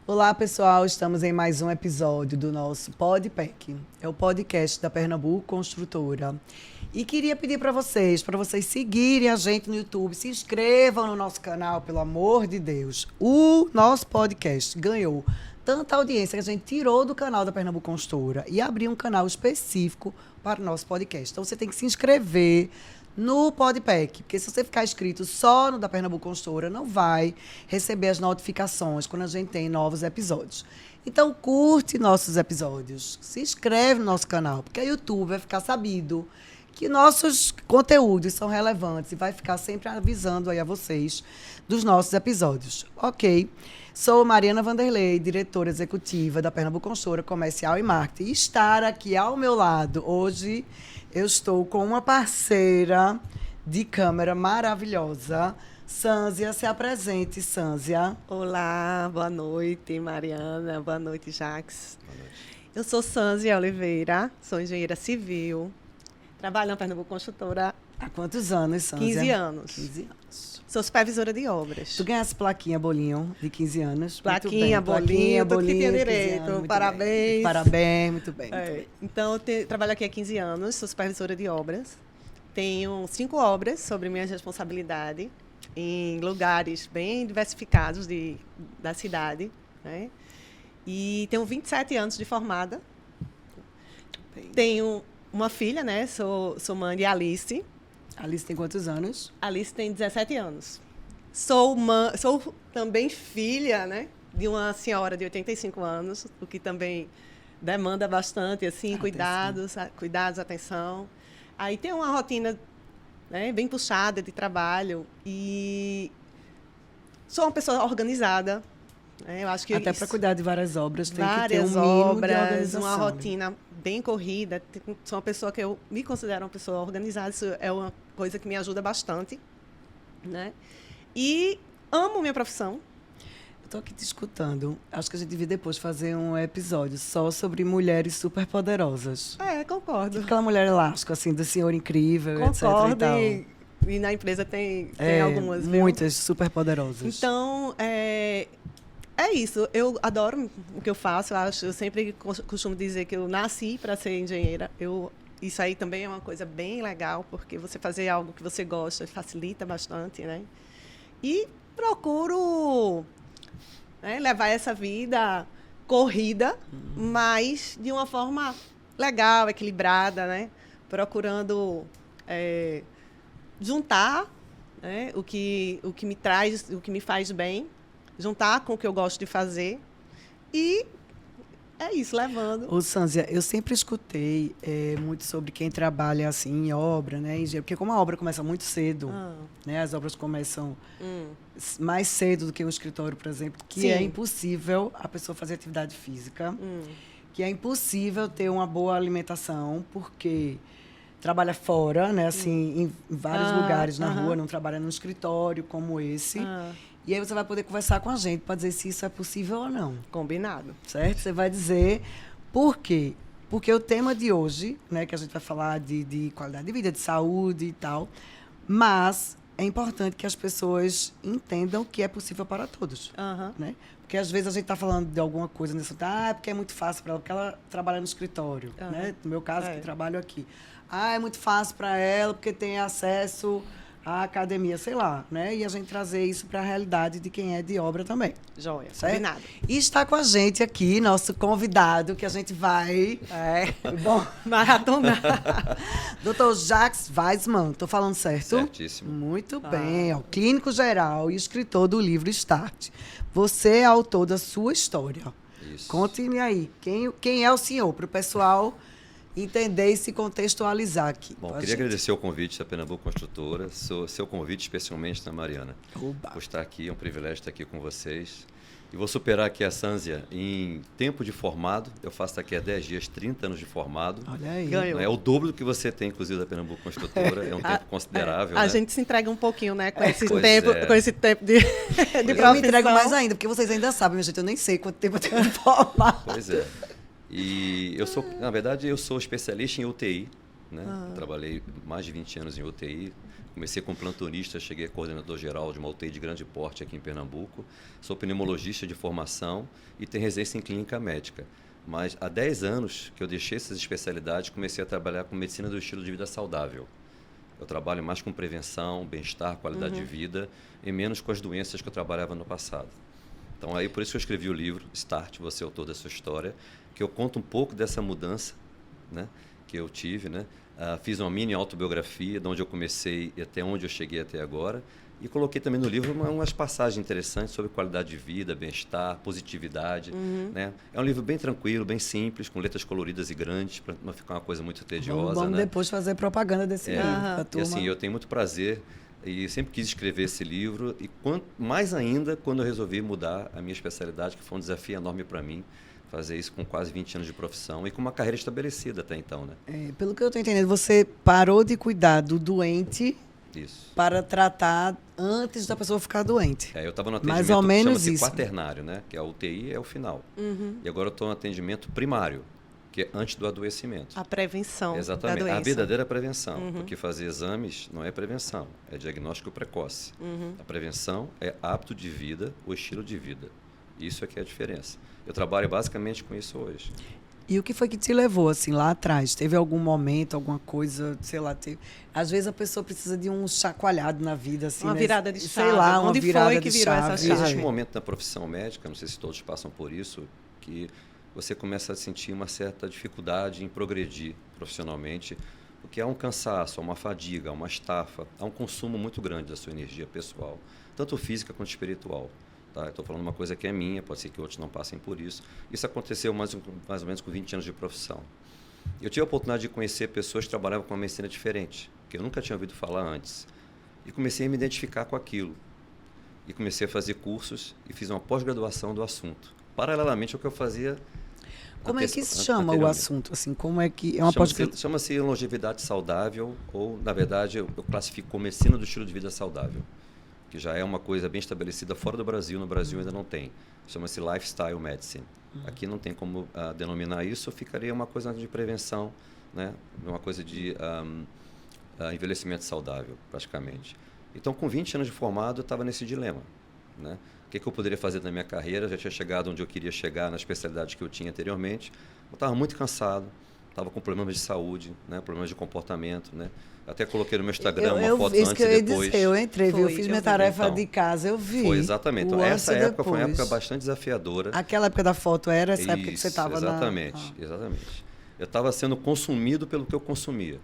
Olá, pessoal. Estamos em mais um episódio do nosso PodPEC. É o podcast da Pernambuco Construtora. E queria pedir para vocês seguirem a gente no YouTube, se inscrevam no nosso canal, pelo amor de Deus. O nosso podcast ganhou tanta audiência que a gente tirou do canal da Pernambuco Construtora e abriu um canal específico para o nosso podcast. Então, você tem que se inscrever no PodPEC, porque se você ficar inscrito só no da Pernambuco Construtora, não vai receber as notificações quando a gente tem novos episódios. Então, curte nossos episódios, se inscreve no nosso canal, porque a YouTube vai ficar sabido que nossos conteúdos são relevantes e vai ficar sempre avisando aí a vocês dos nossos episódios, ok? Sou Mariana Vanderlei, diretora executiva da Pernambuco Construtora Comercial e Marketing. E estar aqui ao meu lado hoje, eu estou com uma parceira de câmera maravilhosa. Sânzia, se apresente, Sânzia. Olá, boa noite, Mariana. Boa noite, Jax. Boa noite. Eu sou Sânzia Oliveira, sou engenheira civil. Trabalho na Pernambuco Construtora. Há quantos anos, Sânzia? 15 anos. 15 anos. Sou supervisora de obras. Tu ganhasse plaquinha, bolinho, de 15 anos. Plaquinha, bolinho, tudo que tinha direito. Parabéns. Bem. Parabéns, muito bem. Muito bem. Então, eu trabalho aqui há 15 anos, sou supervisora de obras. Tenho 5 obras sobre minha responsabilidade, em lugares bem diversificados da cidade, né? E tenho 27 anos de formada. Bem. Tenho uma filha, né? Sou mãe de Alice. Alice tem quantos anos? Alice tem 17 anos. Sou também filha, né, de uma senhora de 85 anos, o que também demanda bastante assim, cuidados, atenção. Aí tem uma rotina, né, bem puxada de trabalho e sou uma pessoa organizada. Né, eu acho que até para cuidar de várias obras tem várias que ter um mínimo obras, de organização. Uma rotina bem corrida. Sou uma pessoa que eu me considero uma pessoa organizada. Isso é uma coisa que me ajuda bastante, né? E amo minha profissão. Eu estou aqui te escutando. Acho que a gente devia depois fazer um episódio só sobre mulheres superpoderosas. Concordo. Aquela mulher elástica, assim, do senhor incrível, concordo, etc. E na empresa tem algumas, viu? Muitas superpoderosas. Então, é isso. Eu adoro o que eu faço. Eu sempre costumo dizer que eu nasci para ser engenheira. Isso aí também é uma coisa bem legal, porque você fazer algo que você gosta facilita bastante, né? E procuro, né, levar essa vida corrida, mas de uma forma legal, equilibrada, né? Procurando juntar, né, o que me traz, o que me faz bem, juntar com o que eu gosto de fazer e é isso, levando. Ô, Sânzia, eu sempre escutei muito sobre quem trabalha assim em obra, né? Porque como a obra começa muito cedo, né? As obras começam mais cedo do que um escritório, por exemplo, que Sim. é impossível a pessoa fazer atividade física, que é impossível ter uma boa alimentação, porque trabalha fora, né? Assim, em vários lugares na rua, não trabalha num escritório como esse. E aí você vai poder conversar com a gente para dizer se isso é possível ou não. Combinado. Certo? Você vai dizer por quê. Porque o tema de hoje, né, que a gente vai falar de qualidade de vida, de saúde e tal, mas é importante que as pessoas entendam que é possível para todos. Né? Porque às vezes a gente está falando de alguma coisa nesse porque é muito fácil para ela, porque ela trabalha no escritório. Né? No meu caso, que trabalho aqui. É muito fácil para ela, porque tem acesso a academia, sei lá, né? E a gente trazer isso para a realidade de quem é de obra também. Joia, certo? combinado. E está com a gente aqui, nosso convidado, que a gente vai maratonar. Dr. Jax Weissman, estou falando certo? Certíssimo. Muito bem, clínico geral e escritor do livro Start. Você é autor da sua história. Isso. Conte-me aí, quem é o senhor, para o pessoal entender e se contextualizar aqui. Bom, queria agradecer o convite da Pernambuco Construtora, seu convite especialmente da Mariana. Oba. Por estar aqui, é um privilégio estar aqui com vocês. E vou superar aqui a Sânzia em tempo de formado. Eu faço daqui a 10 dias 30 anos de formado. Olha aí. Ganhou. É o dobro do que você tem, inclusive, da Pernambuco Construtora. É um tempo considerável. A gente se entrega um pouquinho, né? Com esse tempo de Eu me entrego mais ainda, porque vocês ainda sabem, minha gente, eu nem sei quanto tempo eu tenho de formado. Pois é. E eu sou, na verdade, eu sou especialista em UTI, né? Trabalhei mais de 20 anos em UTI, Comecei como plantonista, cheguei a coordenador geral de uma UTI de grande porte aqui em Pernambuco. Sou pneumologista de formação e tenho residência em clínica médica. Mas há 10 anos que eu deixei essas especialidades, comecei a trabalhar com medicina do estilo de vida saudável. Eu trabalho mais com prevenção, bem-estar, qualidade de vida, e menos com as doenças que eu trabalhava no passado. Então, aí por isso que eu escrevi o livro, Start, Você é o Autor da Sua História, que eu conto um pouco dessa mudança, né, que eu tive, né? Fiz uma mini autobiografia, de onde eu comecei e até onde eu cheguei até agora, e coloquei também no livro umas passagens interessantes sobre qualidade de vida, bem-estar, positividade. Né? É um livro bem tranquilo, bem simples, com letras coloridas e grandes, para não ficar uma coisa muito tediosa. Vamos né? depois fazer propaganda desse livro. Pra E turma. assim, eu tenho muito prazer e sempre quis escrever esse livro, e mais ainda quando eu resolvi mudar a minha especialidade, que foi um desafio enorme para mim, fazer isso com quase 20 anos de profissão e com uma carreira estabelecida até então, né? Pelo que eu estou entendendo, você parou de cuidar do doente Isso. para tratar antes da pessoa ficar doente. Eu estava no Mais atendimento ou que menos chama-se isso. quaternário, né? Que a UTI é o final. E agora eu estou no atendimento primário, que é antes do adoecimento. A prevenção Exatamente, da doença. a verdadeira prevenção, porque fazer exames não é prevenção, é diagnóstico precoce. A prevenção é hábito de vida, o estilo de vida. Isso é que é a diferença. Eu trabalho basicamente com isso hoje. E o que foi que te levou, assim, lá atrás? Teve algum momento, alguma coisa, sei lá, às vezes a pessoa precisa de um chacoalhado na vida, assim, Uma né? virada de Sei chave. lá, uma Onde virada foi que de virou essa chave. chave? Existe um momento na profissão médica, não sei se todos passam por isso, que você começa a sentir uma certa dificuldade em progredir profissionalmente, porque há um cansaço, há uma fadiga, há uma estafa, há um consumo muito grande da sua energia pessoal, tanto física quanto espiritual. Tá? Estou falando uma coisa que é minha, pode ser que outros não passem por isso. Isso aconteceu mais ou menos com 20 anos de profissão. Eu tive a oportunidade de conhecer pessoas que trabalhavam com uma medicina diferente, que eu nunca tinha ouvido falar antes. E comecei a me identificar com aquilo. E comecei a fazer cursos e fiz uma pós-graduação do assunto. Paralelamente ao que eu fazia. Como é que se chama o assunto? Assim, como é que é uma Chama-se longevidade saudável, ou, na verdade, eu classifico como medicina do estilo de vida saudável, que já é uma coisa bem estabelecida fora do Brasil. No Brasil ainda não tem. Chama-se Lifestyle Medicine. Aqui não tem como denominar isso, ficaria uma coisa de prevenção, né? Uma coisa de envelhecimento saudável, praticamente. Então, com 20 anos de formado, eu estava nesse dilema, né? O que eu poderia fazer na minha carreira? Eu já tinha chegado onde eu queria chegar na especialidade que eu tinha anteriormente. Eu estava muito cansado, estava com problemas de saúde, né? Problemas de comportamento, né? Até coloquei no meu Instagram uma foto antes e depois. Eu entrei, eu fiz minha tarefa de casa, eu vi. Foi exatamente. Então, essa época foi uma época bastante desafiadora. Aquela época da foto era essa época que você estava exatamente, exatamente. Eu estava sendo consumido pelo que eu consumia.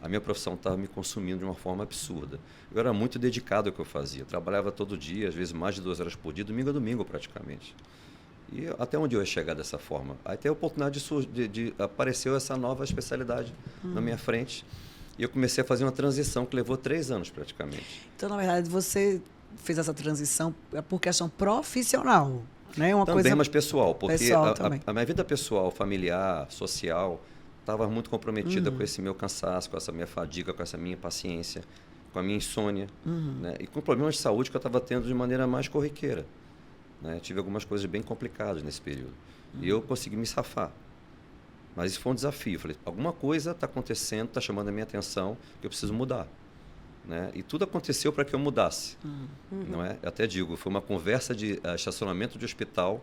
A minha profissão estava me consumindo de uma forma absurda. Eu era muito dedicado ao que eu fazia. Trabalhava todo dia, às vezes mais de 2 horas por dia, domingo a domingo praticamente. E até onde eu ia chegar dessa forma? Aí tem a oportunidade de apareceu essa nova especialidade na minha frente. E eu comecei a fazer uma transição que levou 3 anos praticamente. Então, na verdade, você fez essa transição por questão profissional, né? Uma também, coisa mas pessoal, porque pessoal a minha vida pessoal, familiar, social, estava muito comprometida com esse meu cansaço, com essa minha fadiga, com essa minha impaciência, com a minha insônia, né? E com problemas de saúde que eu estava tendo de maneira mais corriqueira, né? Tive algumas coisas bem complicadas nesse período. E eu consegui me safar. Mas isso foi um desafio. Falei, alguma coisa está acontecendo, está chamando a minha atenção, que eu preciso mudar. Né? E tudo aconteceu para que eu mudasse. Não é? Eu até digo, foi uma conversa de estacionamento de hospital,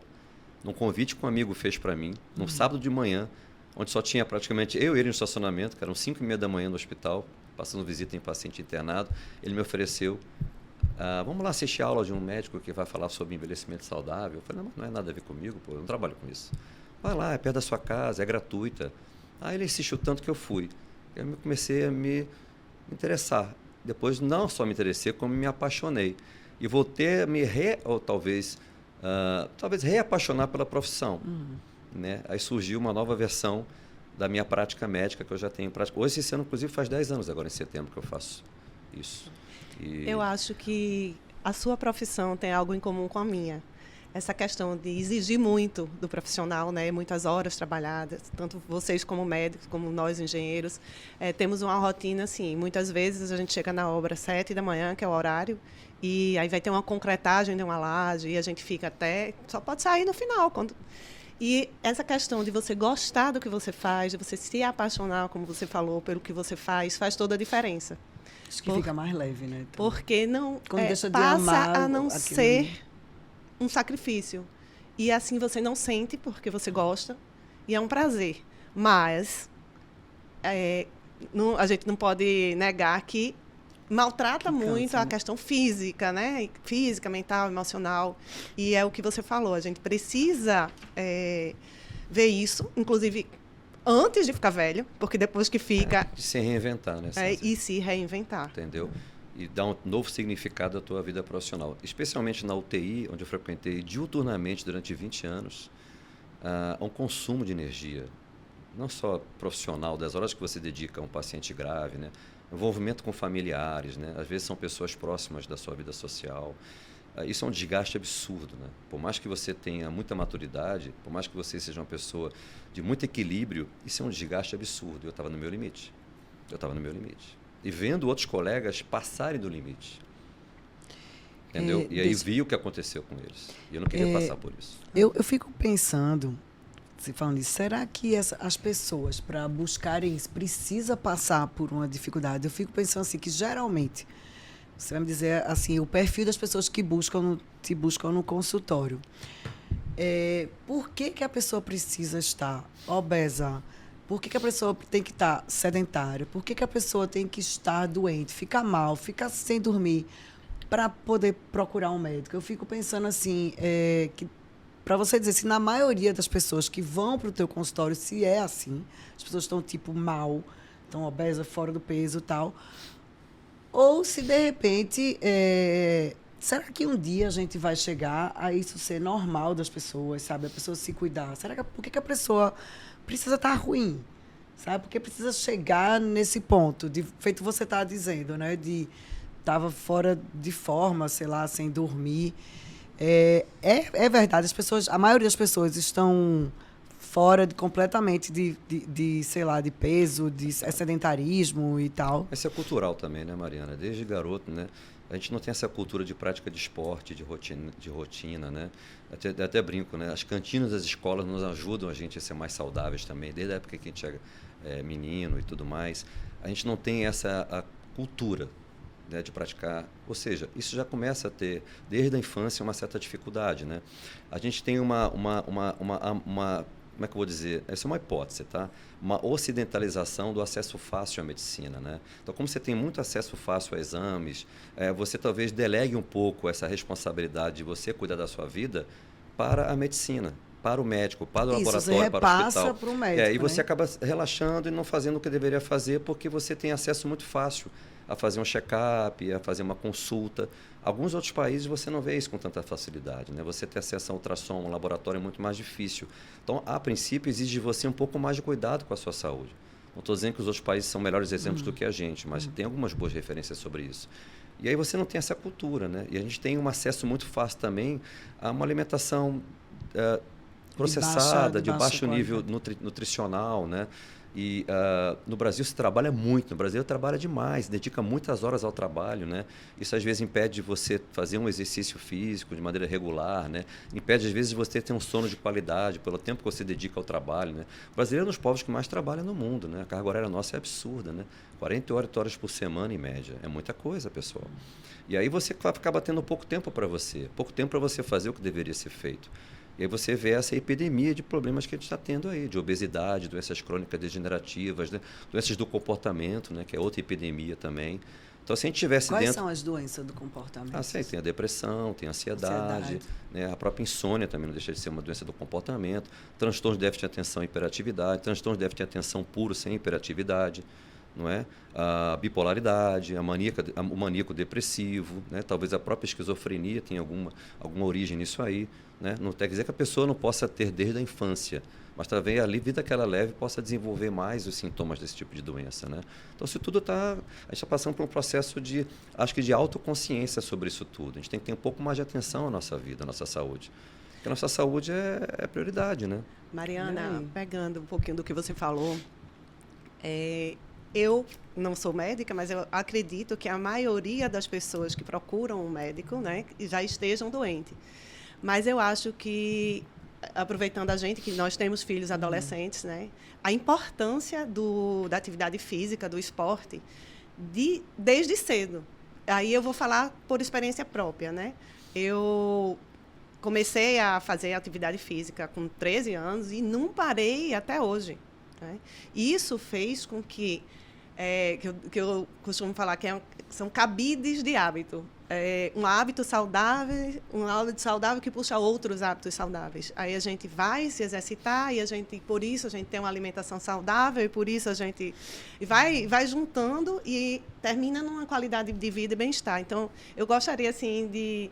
num convite que um amigo fez para mim, num sábado de manhã, onde só tinha praticamente eu e ele no estacionamento, que eram 5h30 da manhã no hospital, passando visita em paciente internado. Ele me ofereceu, vamos lá assistir a aula de um médico que vai falar sobre envelhecimento saudável. Eu falei, não é nada a ver comigo, pô, eu não trabalho com isso. Vai lá, é perto da sua casa, é gratuita. Aí ele insistiu tanto que eu fui. Eu comecei a me interessar. Depois não só me interessei, como me apaixonei. E voltei a ou talvez reapaixonar pela profissão. Né? Aí surgiu uma nova versão da minha prática médica, que eu já tenho prática. Hoje, esse ano, inclusive, faz 10 anos agora, em setembro, que eu faço isso. Eu acho que a sua profissão tem algo em comum com a minha. Essa questão de exigir muito do profissional, né? Muitas horas trabalhadas, tanto vocês como médicos, como nós engenheiros, temos uma rotina assim. Muitas vezes a gente chega na obra às 7 da manhã, que é o horário, e aí vai ter uma concretagem de uma laje, e a gente fica até... Só pode sair no final. E essa questão de você gostar do que você faz, de você se apaixonar, como você falou, pelo que você faz toda a diferença. Acho que fica mais leve, né? Então, Porque não quando deixa de passa amar a não aquilo ser ali. um sacrifício. E assim você não sente porque você gosta e é um prazer. Mas a gente não pode negar que maltrata Que cansa, muito a né? questão física, né? Física, mental, emocional. E é o que você falou. A gente precisa ver isso, inclusive antes de ficar velho, porque depois que fica, De se reinventar, né? César? e se reinventar. Entendeu? E dar um novo significado à tua vida profissional. Especialmente na UTI, onde eu frequentei diuturnamente durante 20 anos, há um consumo de energia, não só profissional, das horas que você dedica a um paciente grave, né? Envolvimento com familiares, né? Às vezes são pessoas próximas da sua vida social. Isso é um desgaste absurdo, né? Por mais que você tenha muita maturidade, por mais que você seja uma pessoa de muito equilíbrio, isso é um desgaste absurdo. Eu estava no meu limite. E vendo outros colegas passarem do limite. Entendeu? E aí vi o que aconteceu com eles. E eu não queria passar por isso. Eu fico pensando, você falando isso, será que as pessoas, para buscarem isso, precisa passar por uma dificuldade? Eu fico pensando assim, que geralmente, você vai me dizer assim, o perfil das pessoas que te buscam no consultório. Por que a pessoa precisa estar obesa? Por que a pessoa tem que estar sedentária? Por que a pessoa tem que estar doente, ficar mal, ficar sem dormir, para poder procurar um médico? Eu fico pensando assim, que para você dizer, se na maioria das pessoas que vão para o teu consultório, se é assim, as pessoas estão tipo mal, estão obesas, fora do peso e tal, ou se de repente, será que um dia a gente vai chegar a isso ser normal das pessoas, sabe? A pessoa se cuidar. Por que a pessoa precisa estar ruim, sabe? Porque precisa chegar nesse ponto, feito você está dizendo, né? Estava fora de forma, sei lá, sem dormir. É verdade, a maioria das pessoas estão fora completamente sei lá, de peso, de sedentarismo e tal. Isso é cultural também, né, Mariana? Desde garoto, né? A gente não tem essa cultura de prática de esporte, de rotina, né? Até brinco, né? As cantinas das escolas nos ajudam a gente a ser mais saudáveis também, desde a época que a gente é menino e tudo mais. A gente não tem essa cultura, né, de praticar, ou seja, isso já começa a ter, desde a infância, uma certa dificuldade, né? A gente tem uma como é que eu vou dizer? Essa é uma hipótese, tá? Uma ocidentalização do acesso fácil à medicina, né? Então, como você tem muito acesso fácil a exames, você talvez delegue um pouco essa responsabilidade de você cuidar da sua vida para a medicina, para o médico, para o laboratório, para o hospital. Para o médico, E você né? acaba relaxando e não fazendo o que deveria fazer porque você tem acesso muito fácil a fazer um check-up, a fazer uma consulta. Alguns outros países você não vê isso com tanta facilidade, né? Você ter acesso a ultrassom, um laboratório é muito mais difícil. Então, a princípio, exige de você um pouco mais de cuidado com a sua saúde. Não estou dizendo que os outros países são melhores exemplos do que a gente, mas tem algumas boas referências sobre isso. E aí você não tem essa cultura, né? E a gente tem um acesso muito fácil também a uma alimentação processada, de baixo nível nutricional, né? E no Brasil se trabalha muito, no Brasil trabalha demais, dedica muitas horas ao trabalho, né? Isso às vezes impede de você fazer um exercício físico de maneira regular, né? Impede às vezes de você ter um sono de qualidade pelo tempo que você dedica ao trabalho, né? O brasileiro é um dos povos que mais trabalha no mundo, né? A carga horária nossa é absurda, né? 48 horas por semana em média, é muita coisa, pessoal. E aí você acaba tendo pouco tempo para você fazer o que deveria ser feito. E aí você vê essa epidemia de problemas que a gente está tendo aí, de obesidade, doenças crônicas degenerativas, né? Doenças do comportamento, né? Que é outra epidemia também. Então, se a gente tivesse Quais dentro... são as doenças do comportamento? Sim, tem a depressão, tem a ansiedade. Né? A própria insônia também não deixa de ser uma doença do comportamento. Transtornos de déficit de atenção e hiperatividade. Transtornos de déficit de atenção puro sem hiperatividade. Não é? A bipolaridade, o maníaco depressivo, né? Talvez a própria esquizofrenia tenha alguma origem nisso aí. Né? Não quer dizer que a pessoa não possa ter desde a infância, mas talvez a vida que ela leve possa desenvolver mais os sintomas desse tipo de doença. Né? Então, isso tudo a gente está passando por um processo de autoconsciência sobre isso tudo. A gente tem que ter um pouco mais de atenção à nossa vida, à nossa saúde. Porque a nossa saúde é prioridade, né? Mariana, pegando um pouquinho do que você falou, eu não sou médica, mas eu acredito que a maioria das pessoas que procuram um médico, né, já estejam doentes. Mas eu acho que, aproveitando a gente, que nós temos filhos adolescentes, né, a importância da atividade física, do esporte, desde cedo. Aí eu vou falar por experiência própria, né? Eu comecei a fazer atividade física com 13 anos e não parei até hoje, né? Isso fez com que eu costumo falar que são cabides de hábito. Um hábito saudável que puxa outros hábitos saudáveis. Aí a gente vai se exercitar e por isso a gente tem uma alimentação saudável e por isso a gente vai juntando e termina numa qualidade de vida e bem-estar. Então, eu gostaria, assim, de,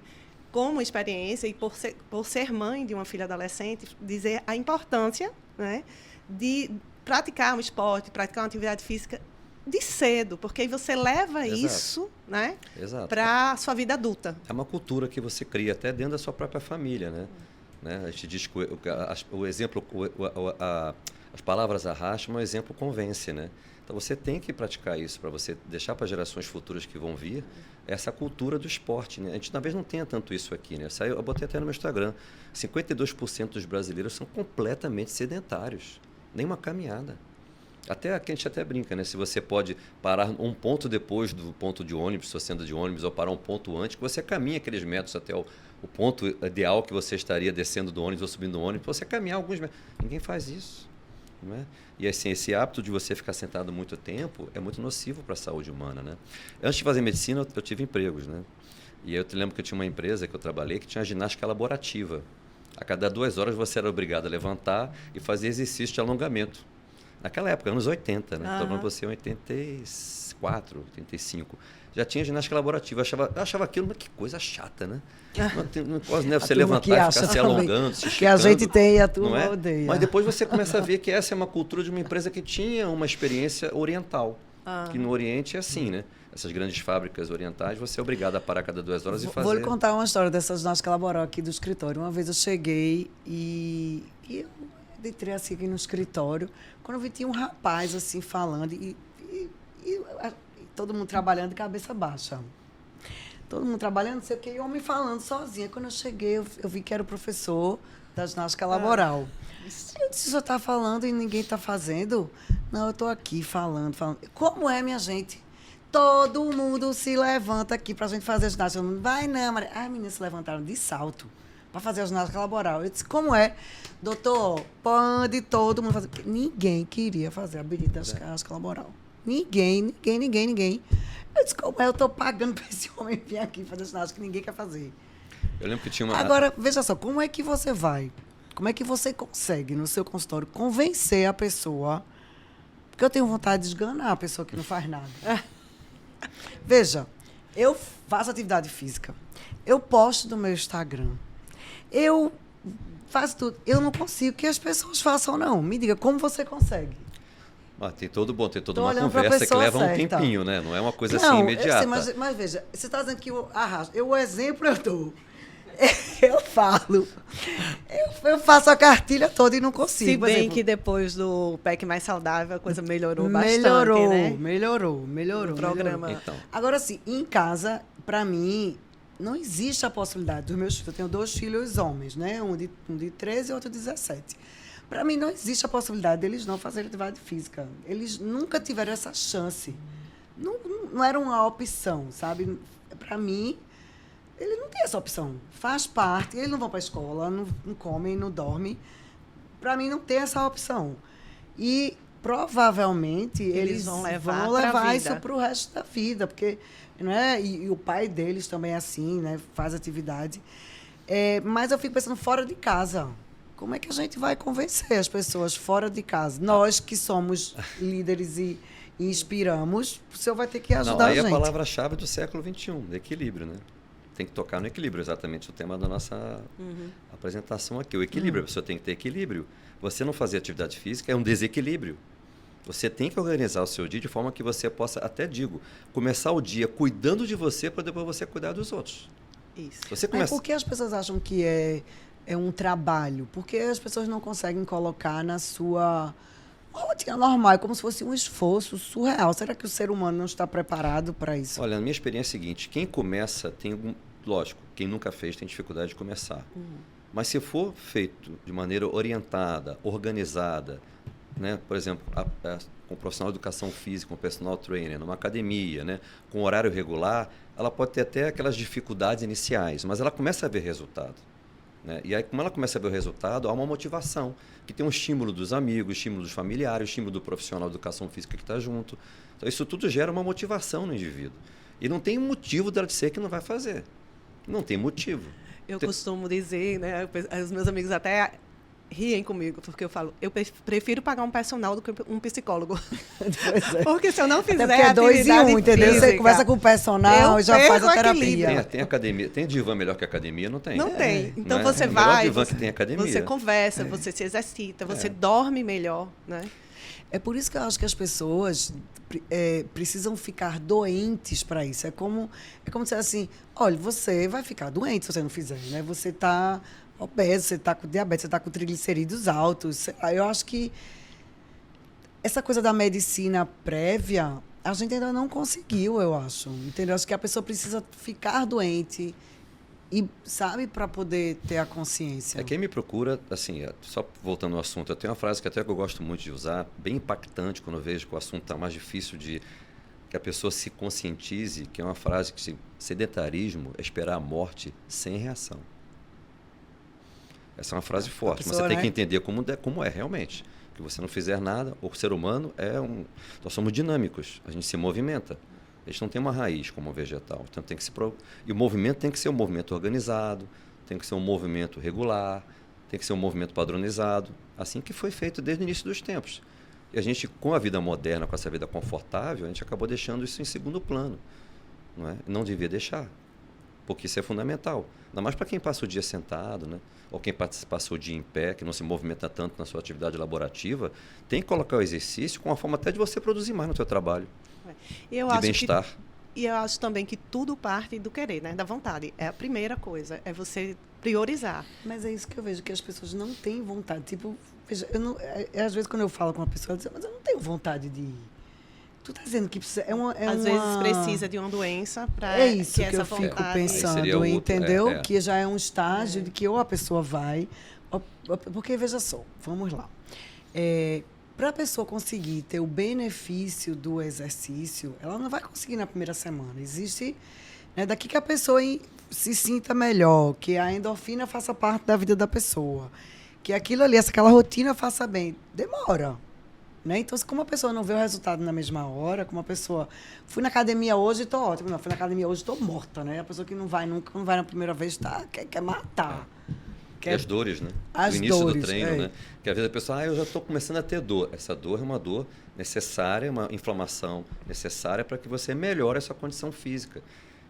como experiência e por ser mãe de uma filha adolescente, dizer a importância, né, de praticar um esporte, praticar uma atividade física de cedo, porque aí você leva isso, né, para a sua vida adulta. É uma cultura que você cria até dentro da sua própria família, né? A gente diz que o exemplo, as palavras arrastam, mas o exemplo convence, né? Então você tem que praticar isso para você deixar para gerações futuras que vão vir essa cultura do esporte, né? A gente talvez não tenha tanto isso aqui, né? Eu botei até no meu Instagram, 52% dos brasileiros são completamente sedentários, nem uma caminhada. Até aqui a gente até brinca, né? Se você pode parar um ponto depois do ponto de ônibus, sua senda de ônibus, ou parar um ponto antes, que você caminha aqueles metros até o ponto ideal que você estaria descendo do ônibus ou subindo do ônibus, você caminhar alguns metros. Ninguém faz isso, não é? E assim, esse hábito de você ficar sentado muito tempo é muito nocivo para a saúde humana, né? Antes de fazer medicina, eu tive empregos, né? E eu te lembro que eu tinha uma empresa que eu trabalhei que tinha ginástica laborativa. A cada 2 horas você era obrigado a levantar e fazer exercício de alongamento. Naquela época, anos 80, né? Estou falando você em 84, 85. Já tinha ginástica laborativa. Eu achava aquilo, mas que coisa chata, né? Não pode, né? Você levantar e ficar se alongando, se esticando. Que a gente tem e a turma é? odeia. Mas depois você começa a ver que essa é uma cultura de uma empresa que tinha uma experiência oriental. Que no Oriente é assim, né? Essas grandes fábricas orientais, você é obrigado a parar cada 2 horas e fazer... Vou lhe contar uma história dessa ginástica laboral aqui do escritório. Uma vez eu cheguei e eu entrei assim aqui no escritório, quando eu vi, tinha um rapaz assim falando e todo mundo trabalhando de cabeça baixa. Todo mundo trabalhando, não sei o que, e o homem falando sozinho. Quando eu cheguei, eu vi que era o professor da ginástica laboral. Eu disse, o senhor está falando e ninguém está fazendo? Não, eu estou aqui falando. Como é, minha gente? Todo mundo se levanta aqui para a gente fazer a ginástica. Não vai não, Maria. As meninas se levantaram de salto para fazer a ginástica laboral. Eu disse, como é? Doutor, pode todo mundo fazer. Ninguém queria fazer a habilidade da ginástica laboral. Ninguém. Eu disse, como é? Eu estou pagando para esse homem vir aqui fazer ginástica que ninguém quer fazer. Eu lembro que tinha uma... Agora, veja só, como é que você vai? Como é que você consegue, no seu consultório, convencer a pessoa? Porque eu tenho vontade de esganar a pessoa que não faz nada. Veja, eu faço atividade física. Eu posto no meu Instagram. Eu faço tudo. Eu não consigo que as pessoas façam, não. Me diga, como você consegue? Tem toda uma conversa que leva um tempinho, né? Não é uma coisa assim imediata. Sei, mas veja, você está dizendo que eu arrasto. O exemplo eu dou. Eu falo. Eu faço a cartilha toda e não consigo. Se bem que depois do PEC Mais Saudável, a coisa melhorou bastante, né? Melhorou. O programa. Então. Agora, assim, em casa, para mim, não existe a possibilidade dos meus filhos. Eu tenho 2 filhos homens, né? Um de 13 e outro de 17. Para mim, não existe a possibilidade deles não fazerem atividade física. Eles nunca tiveram essa chance. Não era uma opção, sabe? Para mim, ele não tem essa opção. Faz parte. Eles não vão para a escola, não comem, não dormem. Para mim, não tem essa opção. E, provavelmente, eles vão levar isso para o resto da vida. Porque, né? E o pai deles também é assim, né? Faz atividade. Mas eu fico pensando fora de casa. Como é que a gente vai convencer as pessoas fora de casa? Nós que somos líderes e inspiramos, o senhor vai ter que ajudar a gente. Aí a palavra-chave do século XXI, equilíbrio, né? Tem que tocar no equilíbrio, exatamente o tema da nossa apresentação aqui. O equilíbrio, a pessoa tem que ter equilíbrio. Você não fazer atividade física é um desequilíbrio. Você tem que organizar o seu dia de forma que você possa, começar o dia cuidando de você para depois você cuidar dos outros. Isso. Mas por que as pessoas acham que é um trabalho? Porque as pessoas não conseguem colocar na sua rotina normal, é como se fosse um esforço surreal. Será que o ser humano não está preparado para isso? Olha, a minha experiência é a seguinte, quem começa lógico, quem nunca fez tem dificuldade de começar. Mas se for feito de maneira orientada, organizada, né, por exemplo, com um profissional de educação física, um personal trainer, numa academia, né, com horário regular, ela pode ter até aquelas dificuldades iniciais, mas ela começa a ver resultado. Né? E aí, como ela começa a ver o resultado, há uma motivação, que tem um estímulo dos amigos, estímulo dos familiares, estímulo do profissional de educação física que está junto. Então, isso tudo gera uma motivação no indivíduo. E não tem motivo dela dizer que não vai fazer. Não tem motivo. Eu costumo dizer, né, os meus amigos até riem comigo, porque eu falo, eu prefiro pagar um personal do que um psicólogo. Porque se eu não fizer até porque é 2 em 1, entendeu? Física, você conversa com o personal e já faz a terapia. Tem academia, tem divã melhor que academia? Não tem. Não tem. Então não você é? vai, divã que tem academia. você conversa, você se exercita, você dorme melhor, né? É por isso que eu acho que as pessoas precisam ficar doentes para isso. É como dizer assim, olha, você vai ficar doente se você não fizer, né? Você está obeso, você está com diabetes, você está com triglicerídeos altos. Eu acho que essa coisa da medicina prévia, a gente ainda não conseguiu, eu acho. Entendeu? Acho que a pessoa precisa ficar doente e, sabe, para poder ter a consciência. Quem me procura, assim, só voltando ao assunto, eu tenho uma frase que até que eu gosto muito de usar, bem impactante quando eu vejo que o assunto está mais difícil de que a pessoa se conscientize, que é uma frase que sedentarismo é esperar a morte sem reação. Essa é uma frase forte, pessoa, mas você tem que entender como é realmente. Que você não fizer nada, o ser humano nós somos dinâmicos, a gente se movimenta. A gente não tem uma raiz como um vegetal. Então e o movimento tem que ser um movimento organizado, tem que ser um movimento regular, tem que ser um movimento padronizado, assim que foi feito desde o início dos tempos. E a gente, com a vida moderna, com essa vida confortável, a gente acabou deixando isso em segundo plano. Não é? Não devia deixar, porque isso é fundamental. Ainda mais para quem passa o dia sentado, né? Ou quem passa o dia em pé, que não se movimenta tanto na sua atividade laborativa, tem que colocar o exercício com uma forma até de você produzir mais no seu trabalho. De bem-estar. E eu acho também que tudo parte do querer, né? Da vontade. É a primeira coisa, é você priorizar. Mas é isso que eu vejo, que as pessoas não têm vontade. Tipo, veja, às vezes quando eu falo com uma pessoa, eu digo, mas eu não tenho vontade de ir. Tu tá dizendo que precisa... Às vezes precisa de uma doença para É isso que eu fico pensando, entendeu? Que já é um estágio de que ou a pessoa vai... Porque, veja só, vamos lá. Para a pessoa conseguir ter o benefício do exercício, ela não vai conseguir na primeira semana. Existe, né, daqui que a pessoa se sinta melhor, que a endorfina faça parte da vida da pessoa, que aquilo ali, aquela rotina faça bem. Demora. Né? Então, como a pessoa não vê o resultado na mesma hora, como a pessoa... Fui na academia hoje e estou ótima. Não, fui na academia hoje e estou morta. Né? A pessoa que não vai nunca, não vai na primeira vez, quer matar. E as dores, né? As o início dores, do treino, né? Que às vezes a pessoa, eu já estou começando a ter dor. Essa dor é uma dor necessária, uma inflamação necessária para que você melhore a sua condição física.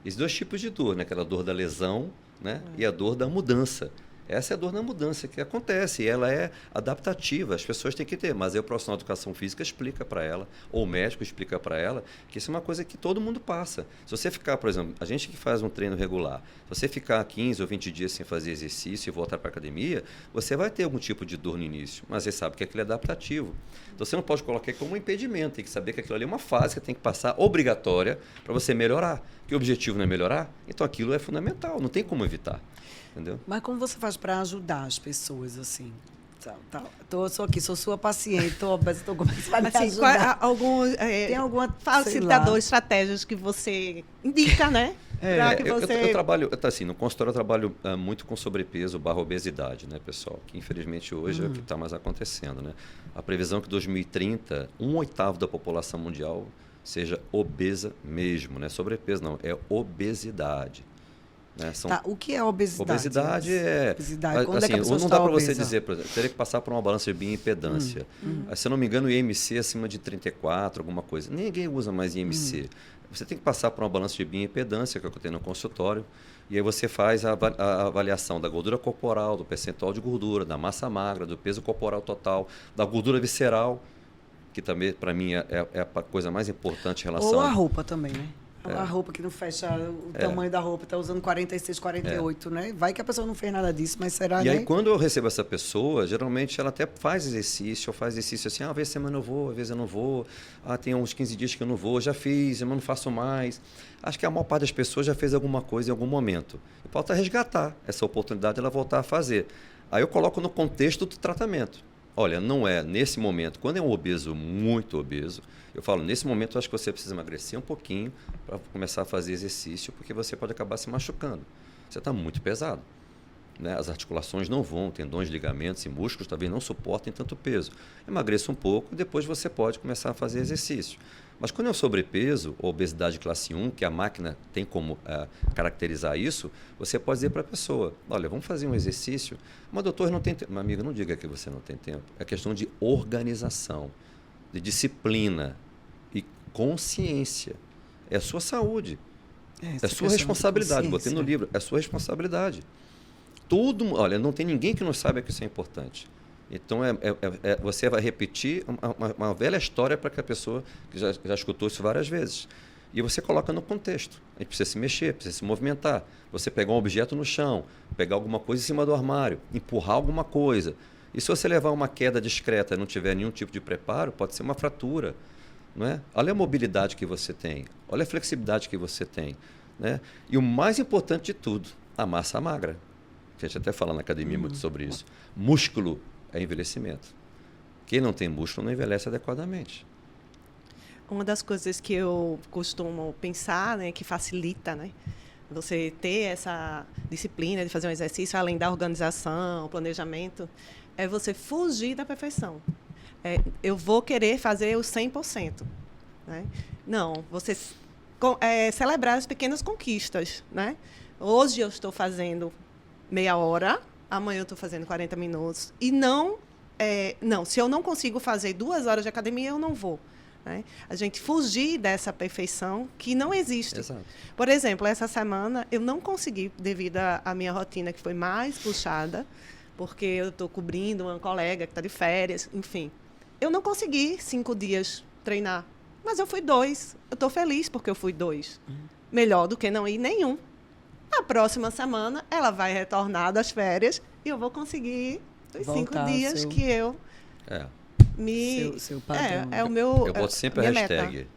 Esses 2 tipos de dor, né? Aquela dor da lesão, né? E a dor da mudança. Essa é a dor da mudança que acontece, e ela é adaptativa, as pessoas têm que ter, mas aí o profissional de educação física explica para ela, ou o médico explica para ela, que isso é uma coisa que todo mundo passa. Se você ficar, por exemplo, a gente que faz um treino regular, se você ficar 15 ou 20 dias sem fazer exercício e voltar para a academia, você vai ter algum tipo de dor no início, mas você sabe que aquilo é adaptativo. Então você não pode colocar como um impedimento, tem que saber que aquilo ali é uma fase que tem que passar obrigatória para você melhorar. Que o objetivo não é melhorar, então aquilo é fundamental, não tem como evitar. Entendeu? Mas como você faz para ajudar as pessoas, assim? Sou aqui, sou sua paciente, estou começando a me ajudar. Tem alguma facilitador, estratégias que você indica, né? Que você... eu trabalho, assim, no consultório eu trabalho muito com sobrepeso / obesidade, né, pessoal? Que infelizmente hoje é o que está mais acontecendo, né? A previsão é que em 2030, 1/8 da população mundial seja obesa mesmo, né? Sobrepeso não, é obesidade. Né? O que é obesidade? Obesidade é... Quando é que a pessoa não dá para você dizer, por exemplo, teria que passar por uma balança de bioimpedância. Se eu não me engano, o IMC acima de 34, alguma coisa. Ninguém usa mais IMC. Você tem que passar por uma balança de bioimpedância, que é o que eu tenho no consultório, e aí você faz a avaliação da gordura corporal, do percentual de gordura, da massa magra, do peso corporal total, da gordura visceral, que também, para mim, é a coisa mais importante em relação... Ou a roupa também, né? A roupa que não fecha o tamanho da roupa, está usando 46, 48, né? Vai que a pessoa não fez nada disso, mas será, E aí, quando eu recebo essa pessoa, geralmente ela até faz exercício, ou faz exercício assim, às vezes semana eu vou, às vezes eu não vou, tem uns 15 dias que eu não vou, já fiz, eu não faço mais. Acho que a maior parte das pessoas já fez alguma coisa em algum momento. E falta resgatar essa oportunidade de ela voltar a fazer. Aí eu coloco no contexto do tratamento. Olha, não é nesse momento, quando é um obeso muito obeso, eu falo, nesse momento eu acho que você precisa emagrecer um pouquinho para começar a fazer exercício, porque você pode acabar se machucando. Você está muito pesado. Né? As articulações não vão, tendões, ligamentos e músculos talvez não suportem tanto peso. Emagreça um pouco e depois você pode começar a fazer exercício. Mas quando é o sobrepeso, ou obesidade classe 1, que a máquina tem como caracterizar isso, você pode dizer para a pessoa, olha, vamos fazer um exercício. Mas doutor, não tem tempo. Meu amigo, não diga que você não tem tempo. É questão de organização, de disciplina e consciência. É a sua saúde. É sua responsabilidade. Botei no livro, é sua responsabilidade. Olha, não tem ninguém que não saiba que isso é importante. Então, você vai repetir uma velha história para que a pessoa que já escutou isso várias vezes. E você coloca no contexto. A gente precisa se mexer, precisa se movimentar. Você pegar um objeto no chão, pegar alguma coisa em cima do armário, empurrar alguma coisa. E se você levar uma queda discreta e não tiver nenhum tipo de preparo, pode ser uma fratura. Não é? Olha a mobilidade que você tem, olha a flexibilidade que você tem. Né? E o mais importante de tudo, a massa magra. A gente até fala na academia muito sobre isso. Músculo é envelhecimento. Quem não tem músculo não envelhece adequadamente. Uma das coisas que eu costumo pensar, né, que facilita, né, você ter essa disciplina de fazer um exercício, além da organização, planejamento, é você fugir da perfeição. Eu vou querer fazer o 100%. Né? Não, você celebrar as pequenas conquistas. Né? Hoje eu estou fazendo meia hora, amanhã eu estou fazendo 40 minutos. E não, se eu não consigo fazer 2 horas de academia, eu não vou. Né? A gente fugir dessa perfeição que não existe. Exato. Por exemplo, essa semana eu não consegui, devido à minha rotina que foi mais puxada, porque eu estou cobrindo uma colega que está de férias, enfim. Eu não consegui 5 dias treinar, mas eu fui 2. Eu estou feliz porque eu fui 2. Melhor do que não ir nenhum. Na próxima semana, ela vai retornar das férias e eu vou conseguir os 5 dias que eu me... Seu padrão. É o meu... Eu boto sempre a hashtag,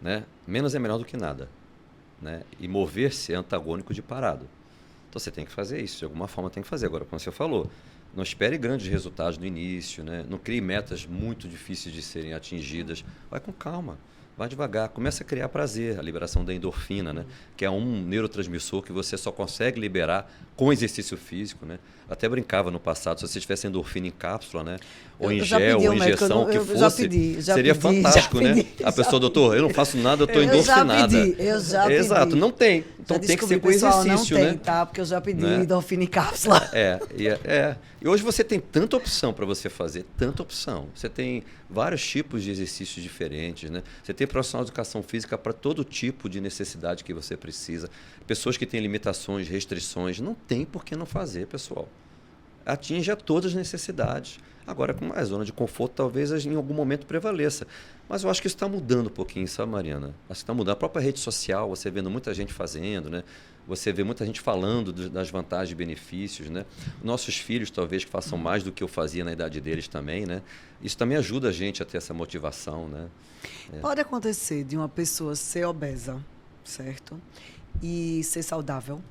né? Menos é melhor do que nada. Né? E mover-se é antagônico de parado. Então, você tem que fazer isso. De alguma forma, tem que fazer. Agora, como você falou, não espere grandes resultados no início. Né? Não crie metas muito difíceis de serem atingidas. Vai com calma. Vai devagar, começa a criar prazer, a liberação da endorfina, né? Que é um neurotransmissor que você só consegue liberar com exercício físico. Né? Até brincava no passado, se você tivesse endorfina em cápsula, né? Ou em gel, ou injeção, o que fosse, seria fantástico, né? A pessoa, doutor, eu não faço nada, eu estou endorfinada. Eu já pedi. Exato, não tem. Então tem que ser com exercício, não né? Tem, tá? Porque eu já pedi né? endorfina em cápsula. E hoje você tem tanta opção para você fazer, tanta opção. Você tem vários tipos de exercícios diferentes, né? Você tem profissional de educação física para todo tipo de necessidade que você precisa. Pessoas que têm limitações, restrições, não tem por que não fazer, pessoal. Atinge a todas as necessidades. Agora, com a zona de conforto, talvez em algum momento prevaleça. Mas eu acho que isso está mudando um pouquinho, sabe, Mariana? Acho que está mudando. A própria rede social, você vendo muita gente fazendo, né? Você vê muita gente falando das vantagens e benefícios, né? Nossos filhos, talvez, que façam mais do que eu fazia na idade deles também, né? Isso também ajuda a gente a ter essa motivação, né? Pode acontecer de uma pessoa ser obesa, certo? E ser saudável?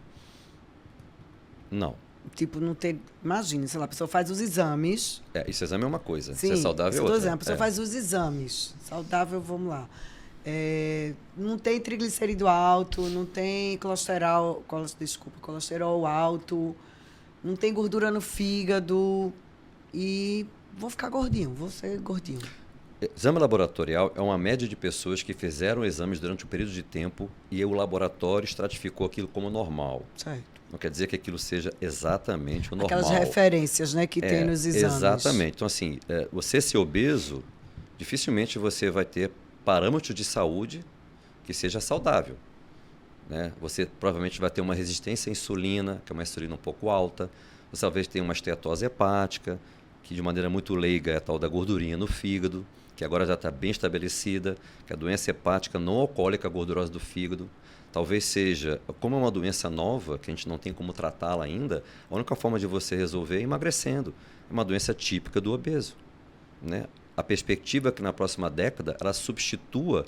Não. Tipo, não ter... Imagina, sei lá, a pessoa faz os exames... Esse exame é uma coisa. Sim, ser saudável é outra. Exemplo, a pessoa faz os exames. Saudável, vamos lá. Não tem triglicerídeo alto, não tem colesterol alto, não tem gordura no fígado e vou ficar gordinho, vou ser gordinho. Exame laboratorial é uma média de pessoas que fizeram exames durante um período de tempo e o laboratório estratificou aquilo como normal. Certo. Não quer dizer que aquilo seja exatamente o normal. Aquelas referências, né, que tem nos exames. Exatamente. Então, assim, você ser obeso, dificilmente você vai ter parâmetros de saúde que seja saudável. Né? Você provavelmente vai ter uma resistência à insulina, que é uma insulina um pouco alta. Você talvez tenha uma esteatose hepática, que de maneira muito leiga é a tal da gordurinha no fígado, que agora já está bem estabelecida, que é a doença hepática não alcoólica gordurosa do fígado. Talvez seja, como é uma doença nova, que a gente não tem como tratá-la ainda, a única forma de você resolver é emagrecendo. É uma doença típica do obeso. Né? A perspectiva é que na próxima década ela substitua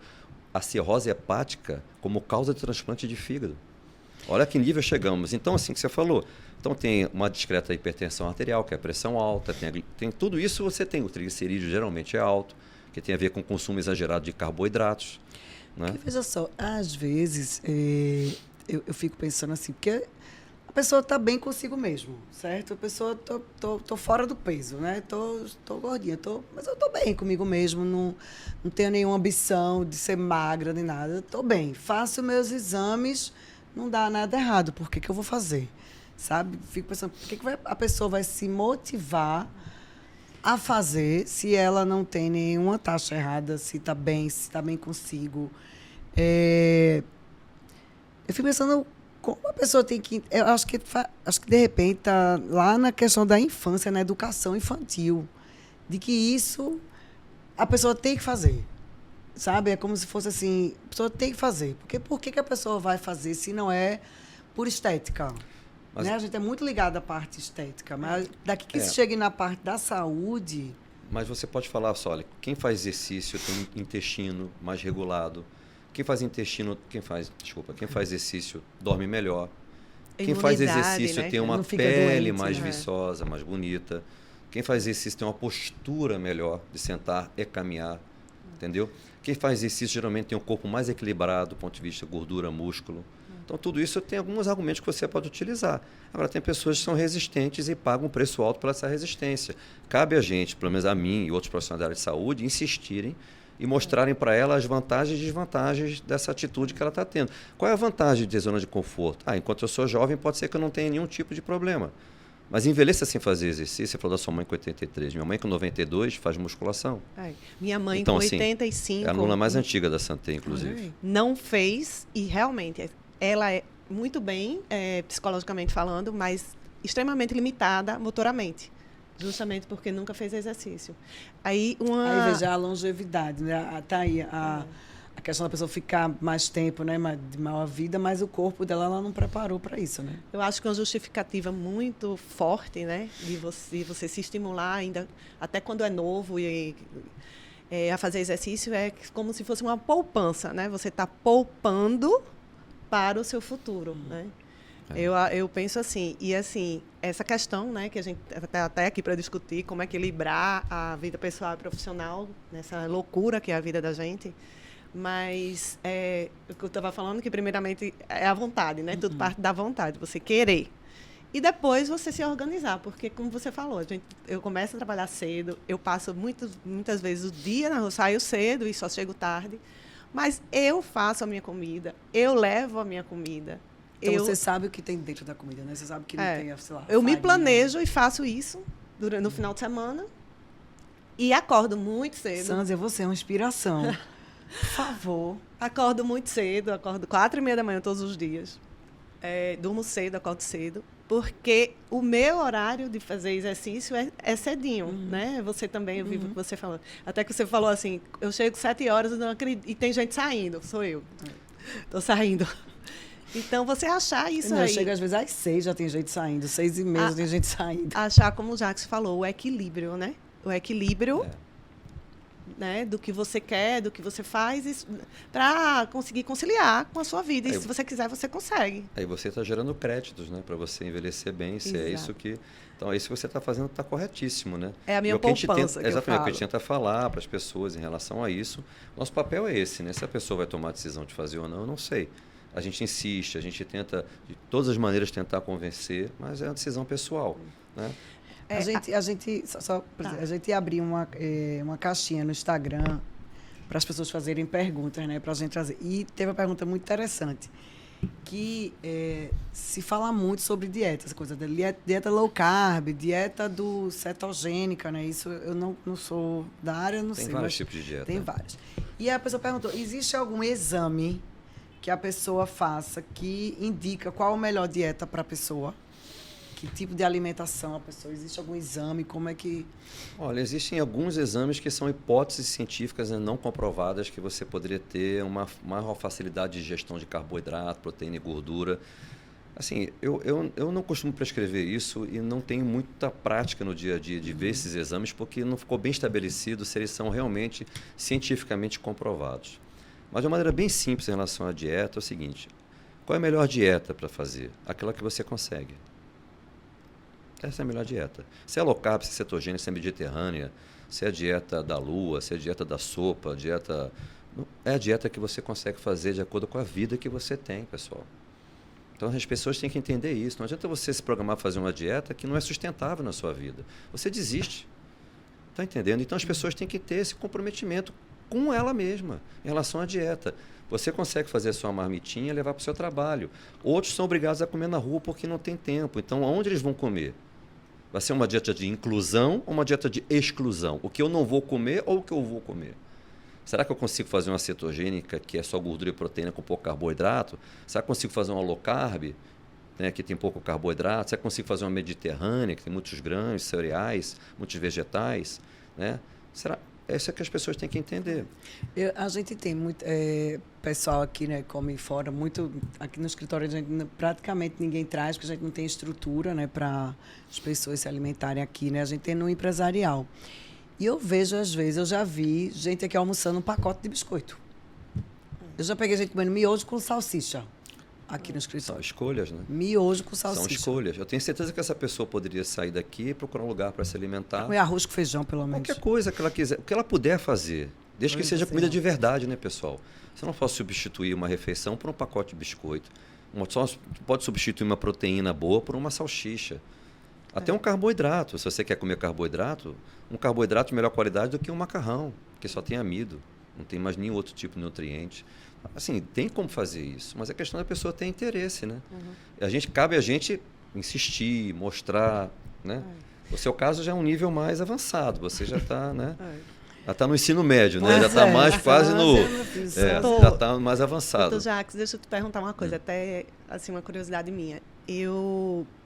a cirrose hepática como causa de transplante de fígado. Olha que nível chegamos. Então, assim que você falou, então tem uma discreta hipertensão arterial, que é a pressão alta, tem tudo isso, você tem o triglicerídeo, geralmente é alto, que tem a ver com o consumo exagerado de carboidratos. Né? Porque, veja só, às vezes eu fico pensando assim, porque a pessoa está bem consigo mesmo, certo? A pessoa, tô fora do peso, né? Tô gordinha, mas eu tô bem comigo mesmo, não tenho nenhuma ambição de ser magra nem nada. Tô bem, faço meus exames, não dá nada errado, por que que eu vou fazer? Sabe? Fico pensando, por que que a pessoa vai se motivar a fazer se ela não tem nenhuma taxa errada, se está bem consigo? Eu fico pensando como a pessoa tem que... Eu acho que de repente está lá na questão da infância, na educação infantil, de que isso a pessoa tem que fazer, sabe? É como se fosse assim, a pessoa tem que fazer. Porque por que que a pessoa vai fazer se não é por estética? Mas, né? A gente é muito ligado à parte estética, mas daqui que se chegue na parte da saúde... Mas você pode falar só, olha, quem faz exercício tem um intestino mais regulado. Quem faz exercício dorme melhor. Quem faz exercício, né, tem uma pele doente, mais viçosa, mais bonita. Quem faz exercício tem uma postura melhor de sentar e caminhar, entendeu? Quem faz exercício geralmente tem um corpo mais equilibrado do ponto de vista gordura, músculo. Então, tudo isso tem alguns argumentos que você pode utilizar. Agora, tem pessoas que são resistentes e pagam um preço alto por essa resistência. Cabe a gente, pelo menos a mim e outros profissionais da área de saúde, insistirem e mostrarem para ela as vantagens e desvantagens dessa atitude que ela está tendo. Qual é a vantagem de ter zona de conforto? Enquanto eu sou jovem, pode ser que eu não tenha nenhum tipo de problema. Mas envelheça sem fazer exercício. Você falou da sua mãe com 83. Minha mãe com 92 faz musculação. Minha mãe então, com 85. É a aluna mais antiga da Santé, inclusive. Não fez e realmente ela é muito bem, psicologicamente falando, mas extremamente limitada motoramente. Justamente porque nunca fez exercício. Aí veja a longevidade, né? Tá aí a questão da pessoa ficar mais tempo, né? De maior vida, mas o corpo dela ela não preparou para isso, né? Eu acho que uma justificativa muito forte, né? De você se estimular ainda, até quando é novo a fazer exercício, é como se fosse uma poupança, né? Você está poupando para o seu futuro, né? Eu penso assim, e assim, essa questão, né, que a gente está até aqui para discutir, como equilibrar a vida pessoal e profissional, nessa loucura que é a vida da gente, mas o que eu estava falando, que primeiramente é a vontade, né? Tudo parte da vontade, você querer. E depois você se organizar, porque como você falou, eu começo a trabalhar cedo, eu passo muitas vezes o dia, eu saio cedo e só chego tarde, mas eu faço a minha comida, eu levo a minha comida. Então você sabe o que tem dentro da comida, né? Você sabe que não tem, sei lá, eu me planejo e faço isso no final de semana e acordo muito cedo. Sandra, você é uma inspiração. Por favor. Acordo muito cedo, acordo 4h30 da manhã todos os dias. Durmo cedo, acordo cedo, porque o meu horário de fazer exercício é cedinho, né? Você também, eu vi o que você falou. Até que você falou assim, eu chego 7 horas e tem gente saindo, sou eu. Estou saindo. Então, você achar isso aí... Chega às vezes às 6, já tem gente saindo. 6h30 tem gente saindo. Achar, como o Jacques falou, o equilíbrio, né? O equilíbrio né, do que você quer, do que você faz, para conseguir conciliar com a sua vida. E se você quiser, você consegue. Aí você está gerando créditos, né? Para você envelhecer bem, se é isso que... Então, isso que você está fazendo está corretíssimo, né? É a minha poupança que exatamente, o que a gente tenta falar para as pessoas em relação a isso. Nosso papel é esse, né? Se a pessoa vai tomar a decisão de fazer ou não, eu não sei. A gente insiste, a gente tenta, de todas as maneiras, tentar convencer, mas é uma decisão pessoal, né? A gente abriu uma caixinha no Instagram para as pessoas fazerem perguntas, né? Para a gente trazer. E teve uma pergunta muito interessante, que se fala muito sobre dieta, essa coisa da dieta low carb, dieta cetogênica, né? Isso eu não sou da área, não sei. Tem vários tipos de dieta. Tem vários. E a pessoa perguntou, existe algum exame que a pessoa faça que indica qual a melhor dieta para a pessoa? Que tipo de alimentação a pessoa? Existe algum exame? Como é que... Olha, existem alguns exames que são hipóteses científicas não comprovadas que você poderia ter uma maior facilidade de gestão de carboidrato, proteína e gordura. Assim, eu não costumo prescrever isso e não tenho muita prática no dia a dia de ver esses exames porque não ficou bem estabelecido se eles são realmente cientificamente comprovados. Mas de uma maneira bem simples em relação à dieta é o seguinte, Qual é a melhor dieta para fazer? Aquela que você consegue. Essa é a melhor dieta. Se é low carb, se é cetogênica, se é mediterrânea, se é a dieta da lua, se é a dieta da sopa, é a dieta que você consegue fazer de acordo com a vida que você tem, pessoal. Então as pessoas têm que entender isso. Não adianta você se programar para fazer uma dieta que não é sustentável na sua vida. Você desiste. Está entendendo? Então as pessoas têm que ter esse comprometimento com ela mesma em relação à dieta. Você consegue fazer a sua marmitinha e levar para o seu trabalho. Outros são obrigados a comer na rua porque não tem tempo. Então, aonde eles vão comer? Vai ser uma dieta de inclusão ou uma dieta de exclusão? O que eu não vou comer ou o que eu vou comer? Será que eu consigo fazer uma cetogênica, que é só gordura e proteína com pouco carboidrato? Será que eu consigo fazer uma low carb, né, que tem pouco carboidrato? Será que eu consigo fazer uma mediterrânea, que tem muitos grãos, cereais, muitos vegetais? Né? É isso que as pessoas têm que entender. A gente tem muito pessoal aqui, né, come fora, muito aqui no escritório praticamente ninguém traz, porque a gente não tem estrutura, né, para as pessoas se alimentarem aqui, né? A gente tem no empresarial. E eu vejo, às vezes, eu já vi gente aqui almoçando um pacote de biscoito. Eu já peguei gente comendo miojo com salsicha aqui no escritório. São escolhas, né? Miojo com salsicha. São escolhas. Eu tenho certeza que essa pessoa poderia sair daqui e procurar um lugar para se alimentar. Comer arroz com feijão, pelo menos. Qualquer coisa que ela quiser, o que ela puder fazer, desde que seja comida de verdade, né, pessoal? Você não pode substituir uma refeição por um pacote de biscoito. Só pode substituir uma proteína boa por uma salsicha. Até um carboidrato. Se você quer comer carboidrato, um carboidrato de melhor qualidade do que um macarrão, que só tem amido, não tem mais nenhum outro tipo de nutriente. Assim, tem como fazer isso, mas a questão da pessoa ter interesse, né? Cabe a gente insistir, mostrar, né? O seu caso já é um nível mais avançado, você já está, né? Já está no ensino médio, né? Já está mais quase no... já está mais avançado. Doutor Jacques, deixa eu te perguntar uma coisa, até assim, uma curiosidade minha.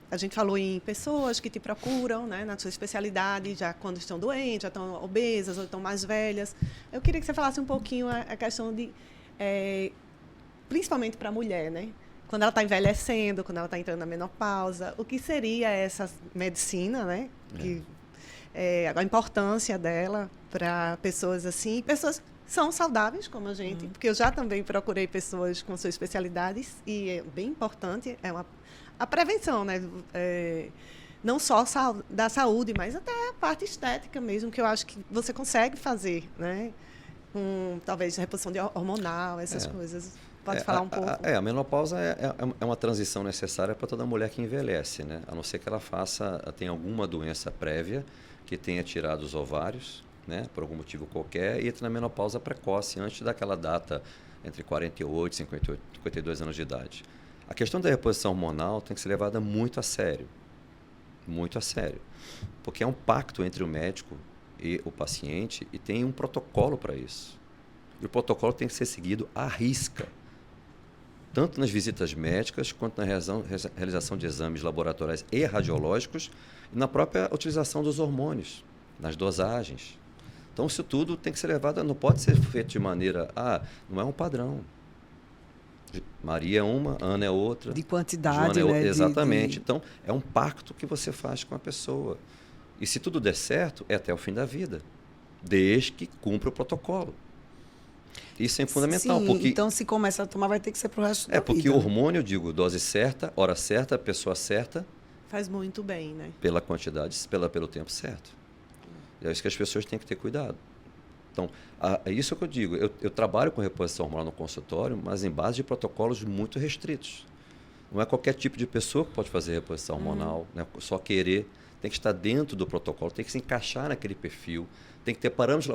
A gente falou em pessoas que te procuram, né, na sua especialidade, já quando estão doentes, já estão obesas ou estão mais velhas. Eu queria que você falasse um pouquinho a questão de... principalmente para a mulher, né? Quando ela está envelhecendo, quando ela está entrando na menopausa, o que seria essa medicina, né? A importância dela para pessoas assim, pessoas que são saudáveis como a gente, porque eu já também procurei pessoas com suas especialidades e é bem importante, a prevenção, né? Não só da saúde, mas até a parte estética mesmo, que eu acho que você consegue fazer, né? Talvez reposição hormonal, essas coisas. Pode falar um pouco? A menopausa é uma transição necessária para toda mulher que envelhece, né? A não ser que ela tenha alguma doença prévia que tenha tirado os ovários, né? Por algum motivo qualquer, e entre na menopausa precoce, antes daquela data entre 48 e 52 anos de idade. A questão da reposição hormonal tem que ser levada muito a sério. Muito a sério. Porque é um pacto entre o médico e o paciente e tem um protocolo para isso. E o protocolo tem que ser seguido à risca, tanto nas visitas médicas quanto na realização de exames laboratoriais e radiológicos e na própria utilização dos hormônios, nas dosagens. Então, isso tudo tem que ser levado, não pode ser feito de maneira... não é um padrão. Maria é uma, Ana é outra. De quantidade, Joana é outra. né? Exatamente. Então, é um pacto que você faz com a pessoa. E se tudo der certo, é até o fim da vida, desde que cumpra o protocolo. Isso é fundamental. Sim, porque, então se começa a tomar, vai ter que ser para o resto da vida. Porque o hormônio, eu digo, dose certa, hora certa, pessoa certa. Faz muito bem, né? Pela quantidade, pelo tempo certo. E é isso que as pessoas têm que ter cuidado. Então, é isso que eu digo. Eu trabalho com reposição hormonal no consultório, mas em base de protocolos muito restritos. Não é qualquer tipo de pessoa que pode fazer reposição hormonal, né? Só querer. Tem que estar dentro do protocolo, tem que se encaixar naquele perfil, tem que ter parâmetros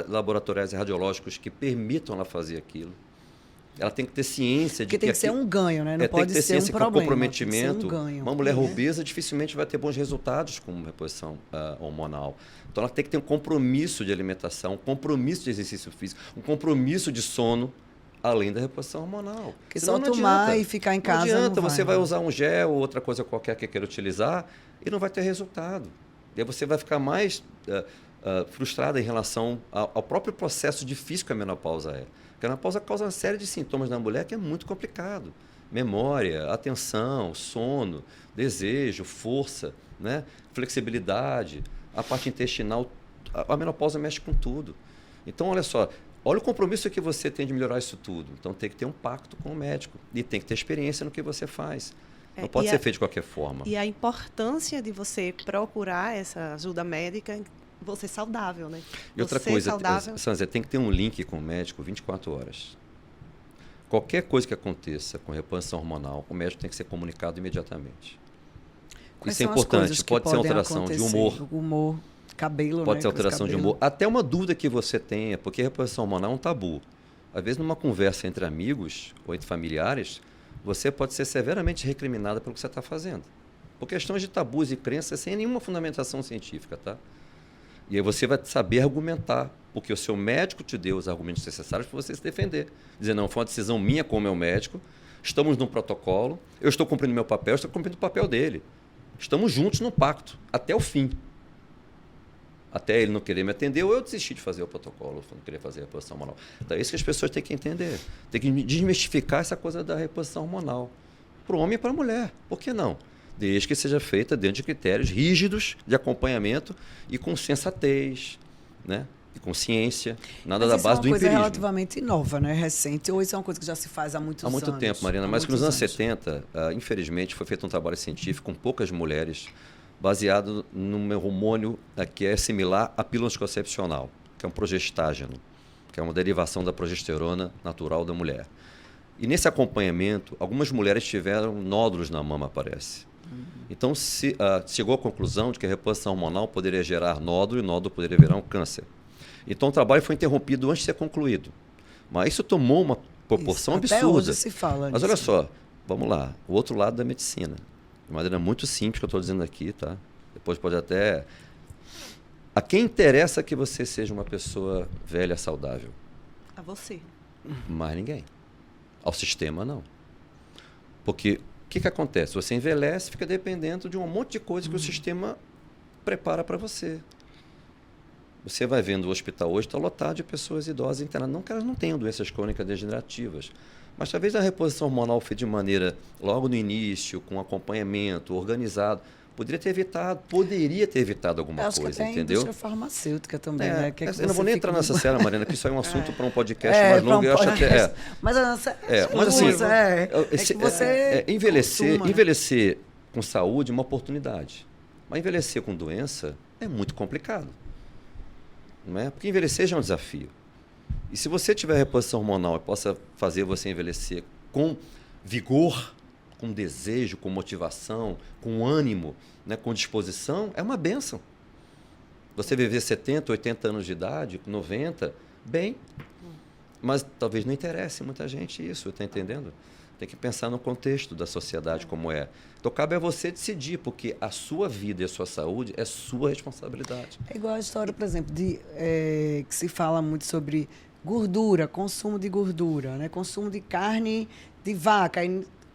laboratoriais e radiológicos que permitam ela fazer aquilo. Ela tem que ter ciência de que tem que ser um ganho, né? Não tem pode que ter ser um ciência problema. Com comprometimento. Tem que ser um ganho. Uma mulher obesa dificilmente vai ter bons resultados com reposição hormonal. Então ela tem que ter um compromisso de alimentação, um compromisso de exercício físico, um compromisso de sono, além da reposição hormonal. Porque só tomar e ficar em casa não adianta, não você vai usar um gel ou outra coisa qualquer que queira utilizar e não vai ter resultado. E aí você vai ficar mais frustrada em relação ao próprio processo difícil que a menopausa é. Porque a menopausa causa uma série de sintomas na mulher que é muito complicado. Memória, atenção, sono, desejo, força, né? Flexibilidade, a parte intestinal. A menopausa mexe com tudo. Então, olha só, Olha o compromisso que você tem de melhorar isso tudo. Então tem que ter um pacto com o médico e tem que ter experiência no que você faz. Não pode ser feito de qualquer forma. E a importância de você procurar essa ajuda médica, você saudável, né? E outra coisa, Sanzé, tem que ter um link com o médico 24 horas. Qualquer coisa que aconteça com reposição hormonal, o médico tem que ser comunicado imediatamente. Quais isso é são as importante. coisas que Pode ser podem alteração de acontecer? humor. Humor, cabelo, Pode né? ser alteração de cabelo. humor. Até uma dúvida que você tenha, porque a reposição hormonal é um tabu. Às vezes, numa conversa entre amigos ou entre familiares, você pode ser severamente recriminada pelo que você está fazendo. Por questões de tabus e crenças sem nenhuma fundamentação científica, tá? E aí você vai saber argumentar, porque o seu médico te deu os argumentos necessários para você se defender. Dizer, não, foi uma decisão minha como meu médico, estamos num protocolo, eu estou cumprindo meu papel, eu estou cumprindo o papel dele. Estamos juntos num pacto, até o fim. Até ele não querer me atender, ou eu desisti de fazer o protocolo, não querer fazer a reposição hormonal. Então é isso que as pessoas têm que entender. Tem que desmistificar essa coisa da reposição hormonal. Para o homem e para a mulher. Por que não? Desde que seja feita dentro de critérios rígidos de acompanhamento e com sensatez, né? E com ciência, nada da base do empirismo. Mas isso é uma coisa relativamente nova, né? Recente, ou isso é uma coisa que já se faz há muitos anos? Há muito tempo, Marina, mas que nos anos 70, infelizmente, foi feito um trabalho científico com poucas mulheres, baseado num hormônio que é similar à pílula anticoncepcional, que é um progestágeno, que é uma derivação da progesterona natural da mulher. E nesse acompanhamento, algumas mulheres tiveram nódulos na mama, parece. Então, chegou à conclusão de que a reposição hormonal poderia gerar nódulo e o nódulo poderia virar um câncer. Então, o trabalho foi interrompido antes de ser concluído. Mas isso tomou uma proporção absurda. Até hoje se fala Mas nisso. olha só, vamos lá, o outro lado da medicina. De maneira muito simples que eu estou dizendo aqui, tá? Depois pode até... A quem interessa que você seja uma pessoa velha, saudável? A você. Mais ninguém. Ao sistema, não. Porque o que acontece? Você envelhece, fica dependendo de um monte de coisa que o sistema prepara para você. Você vai vendo o hospital hoje, está lotado de pessoas idosas internadas. Não que elas não tenham doenças crônicas degenerativas, mas talvez a reposição hormonal feita de maneira logo no início, com acompanhamento, organizado, poderia ter evitado alguma acho coisa, que até entendeu? A indústria farmacêutica também, né? Que eu não vou nem entrar nessa série, Marina, que isso aí é um assunto para um podcast É, mais pra um longo. Eu acho até, Mas assim, que você envelhecer com saúde é uma oportunidade. Mas envelhecer com doença é muito complicado. Não é? Porque envelhecer já é um desafio. E se você tiver reposição hormonal e possa fazer você envelhecer com vigor, com desejo, com motivação, com ânimo, né, com disposição, é uma bênção. Você viver 70, 80 anos de idade, 90, bem, mas talvez não interesse muita gente isso, está entendendo? Tem que pensar no contexto da sociedade como é. Então, cabe a você decidir, porque a sua vida e a sua saúde é sua responsabilidade. É igual a história, por exemplo, que se fala muito sobre gordura, consumo de gordura, né? Consumo de carne de vaca,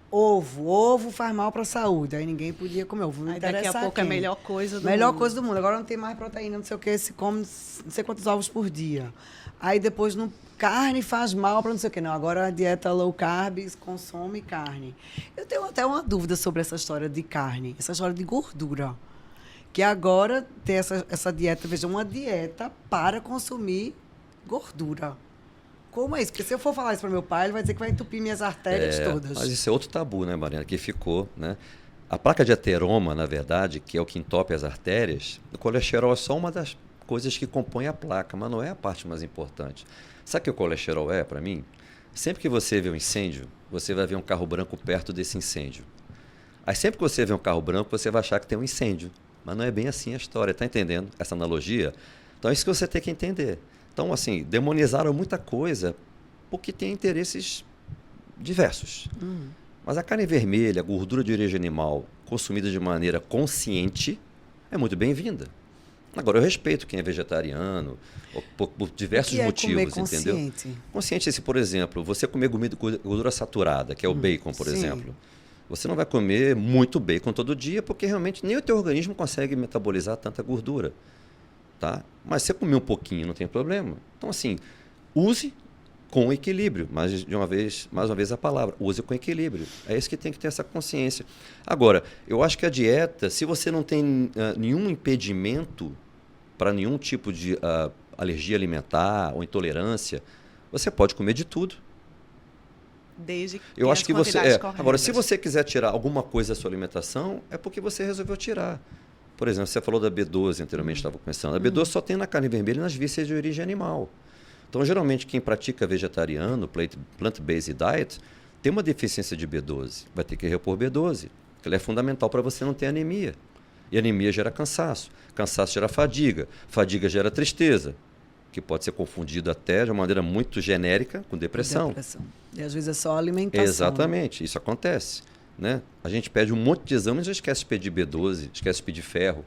ovo faz mal para a saúde, aí ninguém podia comer ovo. Não Aí daqui a pouco é a melhor coisa do melhor mundo. coisa do mundo. Agora não tem mais proteína, não sei o que, se come não sei quantos ovos por dia. Aí depois carne faz mal para não sei o que. Não, agora a dieta low carb consome carne. Eu tenho até uma dúvida sobre essa história de carne, essa história de gordura. Que agora tem essa dieta, veja, uma dieta para consumir gordura. Como é isso? Porque se eu for falar isso para meu pai, ele vai dizer que vai entupir minhas artérias todas. Mas isso é outro tabu, né, Mariana? Que ficou, né? A placa de ateroma, na verdade, que é o que entope as artérias, o colesterol é só uma das coisas que compõem a placa, mas não é a parte mais importante. Sabe o que o colesterol é, para mim? Sempre que você vê um incêndio, você vai ver um carro branco perto desse incêndio. Aí sempre que você vê um carro branco, você vai achar que tem um incêndio. Mas não é bem assim a história, está entendendo essa analogia? Então é isso que você tem que entender. Então, assim, demonizaram muita coisa porque tem interesses diversos. Mas a carne vermelha, a gordura de origem animal, consumida de maneira consciente, é muito bem-vinda. Agora, eu respeito quem é vegetariano, por diversos motivos, entendeu? Consciente, se, por exemplo, você comer gordura saturada, que é o bacon, por exemplo. Você não vai comer muito bacon todo dia, porque realmente nem o teu organismo consegue metabolizar tanta gordura. Tá? Mas você comer um pouquinho, não tem problema. Então, assim, use com equilíbrio. Mais uma vez a palavra, use com equilíbrio. É isso que tem que ter essa consciência. Agora, eu acho que a dieta, se você não tem nenhum impedimento para nenhum tipo de alergia alimentar ou intolerância, você pode comer de tudo. Desde que Eu acho que você. Agora, se corretas. você quiser tirar alguma coisa da sua alimentação, é porque você resolveu tirar. Por exemplo, você falou da B12 anteriormente, estava começando. A B12 só tem na carne vermelha e nas vísceras de origem animal. Então, geralmente, quem pratica vegetariano, plant-based diet, tem uma deficiência de B12. Vai ter que repor B12. Ela é fundamental para você não ter anemia. E anemia gera cansaço. Cansaço gera fadiga. Fadiga gera tristeza, que pode ser confundido até de uma maneira muito genérica com depressão. E às vezes é só alimentação. Exatamente, isso acontece. Né? A gente pede um monte de exames e já esquece de pedir B12, esquece de pedir ferro,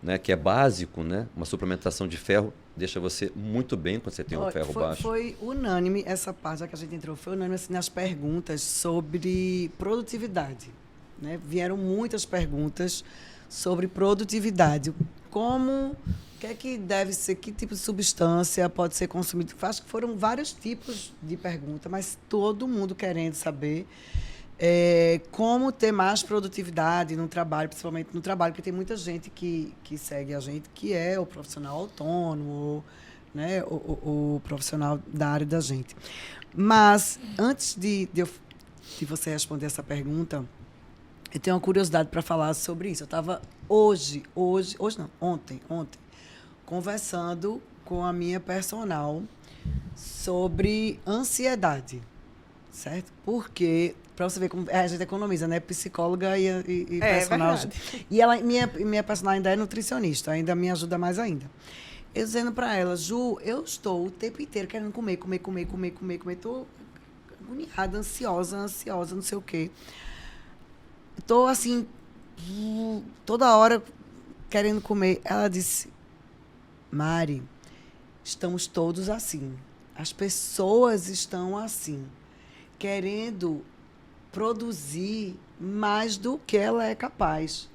né? Que é básico, né? Uma suplementação de ferro deixa você muito bem quando você tem um ferro baixo. Foi unânime essa parte, já que a gente entrou, foi unânime assim, nas perguntas sobre produtividade. Né? Vieram muitas perguntas sobre produtividade. Como, o que é que deve ser, que tipo de substância pode ser consumida? Acho que foram vários tipos de perguntas, mas todo mundo querendo saber como ter mais produtividade no trabalho, principalmente no trabalho, porque tem muita gente que segue a gente, que é o profissional autônomo, né, o profissional da área da gente. Mas, antes de você responder essa pergunta, eu tenho uma curiosidade para falar sobre isso. Eu estava ontem, conversando com a minha personal sobre ansiedade, certo? Porque, para você ver como a gente economiza, né? Psicóloga e personal. E ela, minha personal ainda é nutricionista, ainda me ajuda mais ainda. Eu dizendo para ela, Ju, eu estou o tempo inteiro querendo comer. Estou agoniada, ansiosa, não sei o quê. Estou, assim, toda hora querendo comer. Ela disse, Mari, estamos todos assim. As pessoas estão assim, querendo produzir mais do que ela é capaz.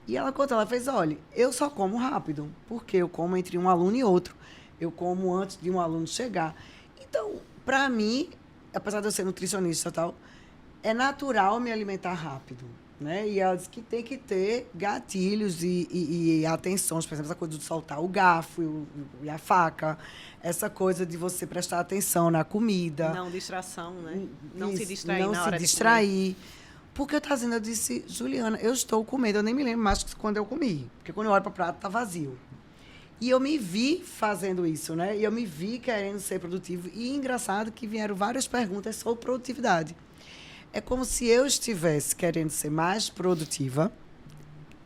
E ela conta, ela fez, olha, eu só como rápido, porque eu como entre um aluno e outro. Eu como antes de um aluno chegar. Então, para mim, apesar de eu ser nutricionista e tal, é natural me alimentar rápido. Né? E ela diz que tem que ter gatilhos e atenções, por exemplo, essa coisa de soltar o garfo e a faca, essa coisa de você prestar atenção na comida. Não distração, né? Não Isso, se distrair não na se hora distrair. Porque eu estava dizendo, eu disse, Juliana, eu estou comendo, eu nem me lembro mais quando eu comi, porque quando eu olho para o prato está vazio. E eu me vi fazendo isso, né? E eu me vi querendo ser produtivo. E engraçado que vieram várias perguntas sobre produtividade. É como se eu estivesse querendo ser mais produtiva,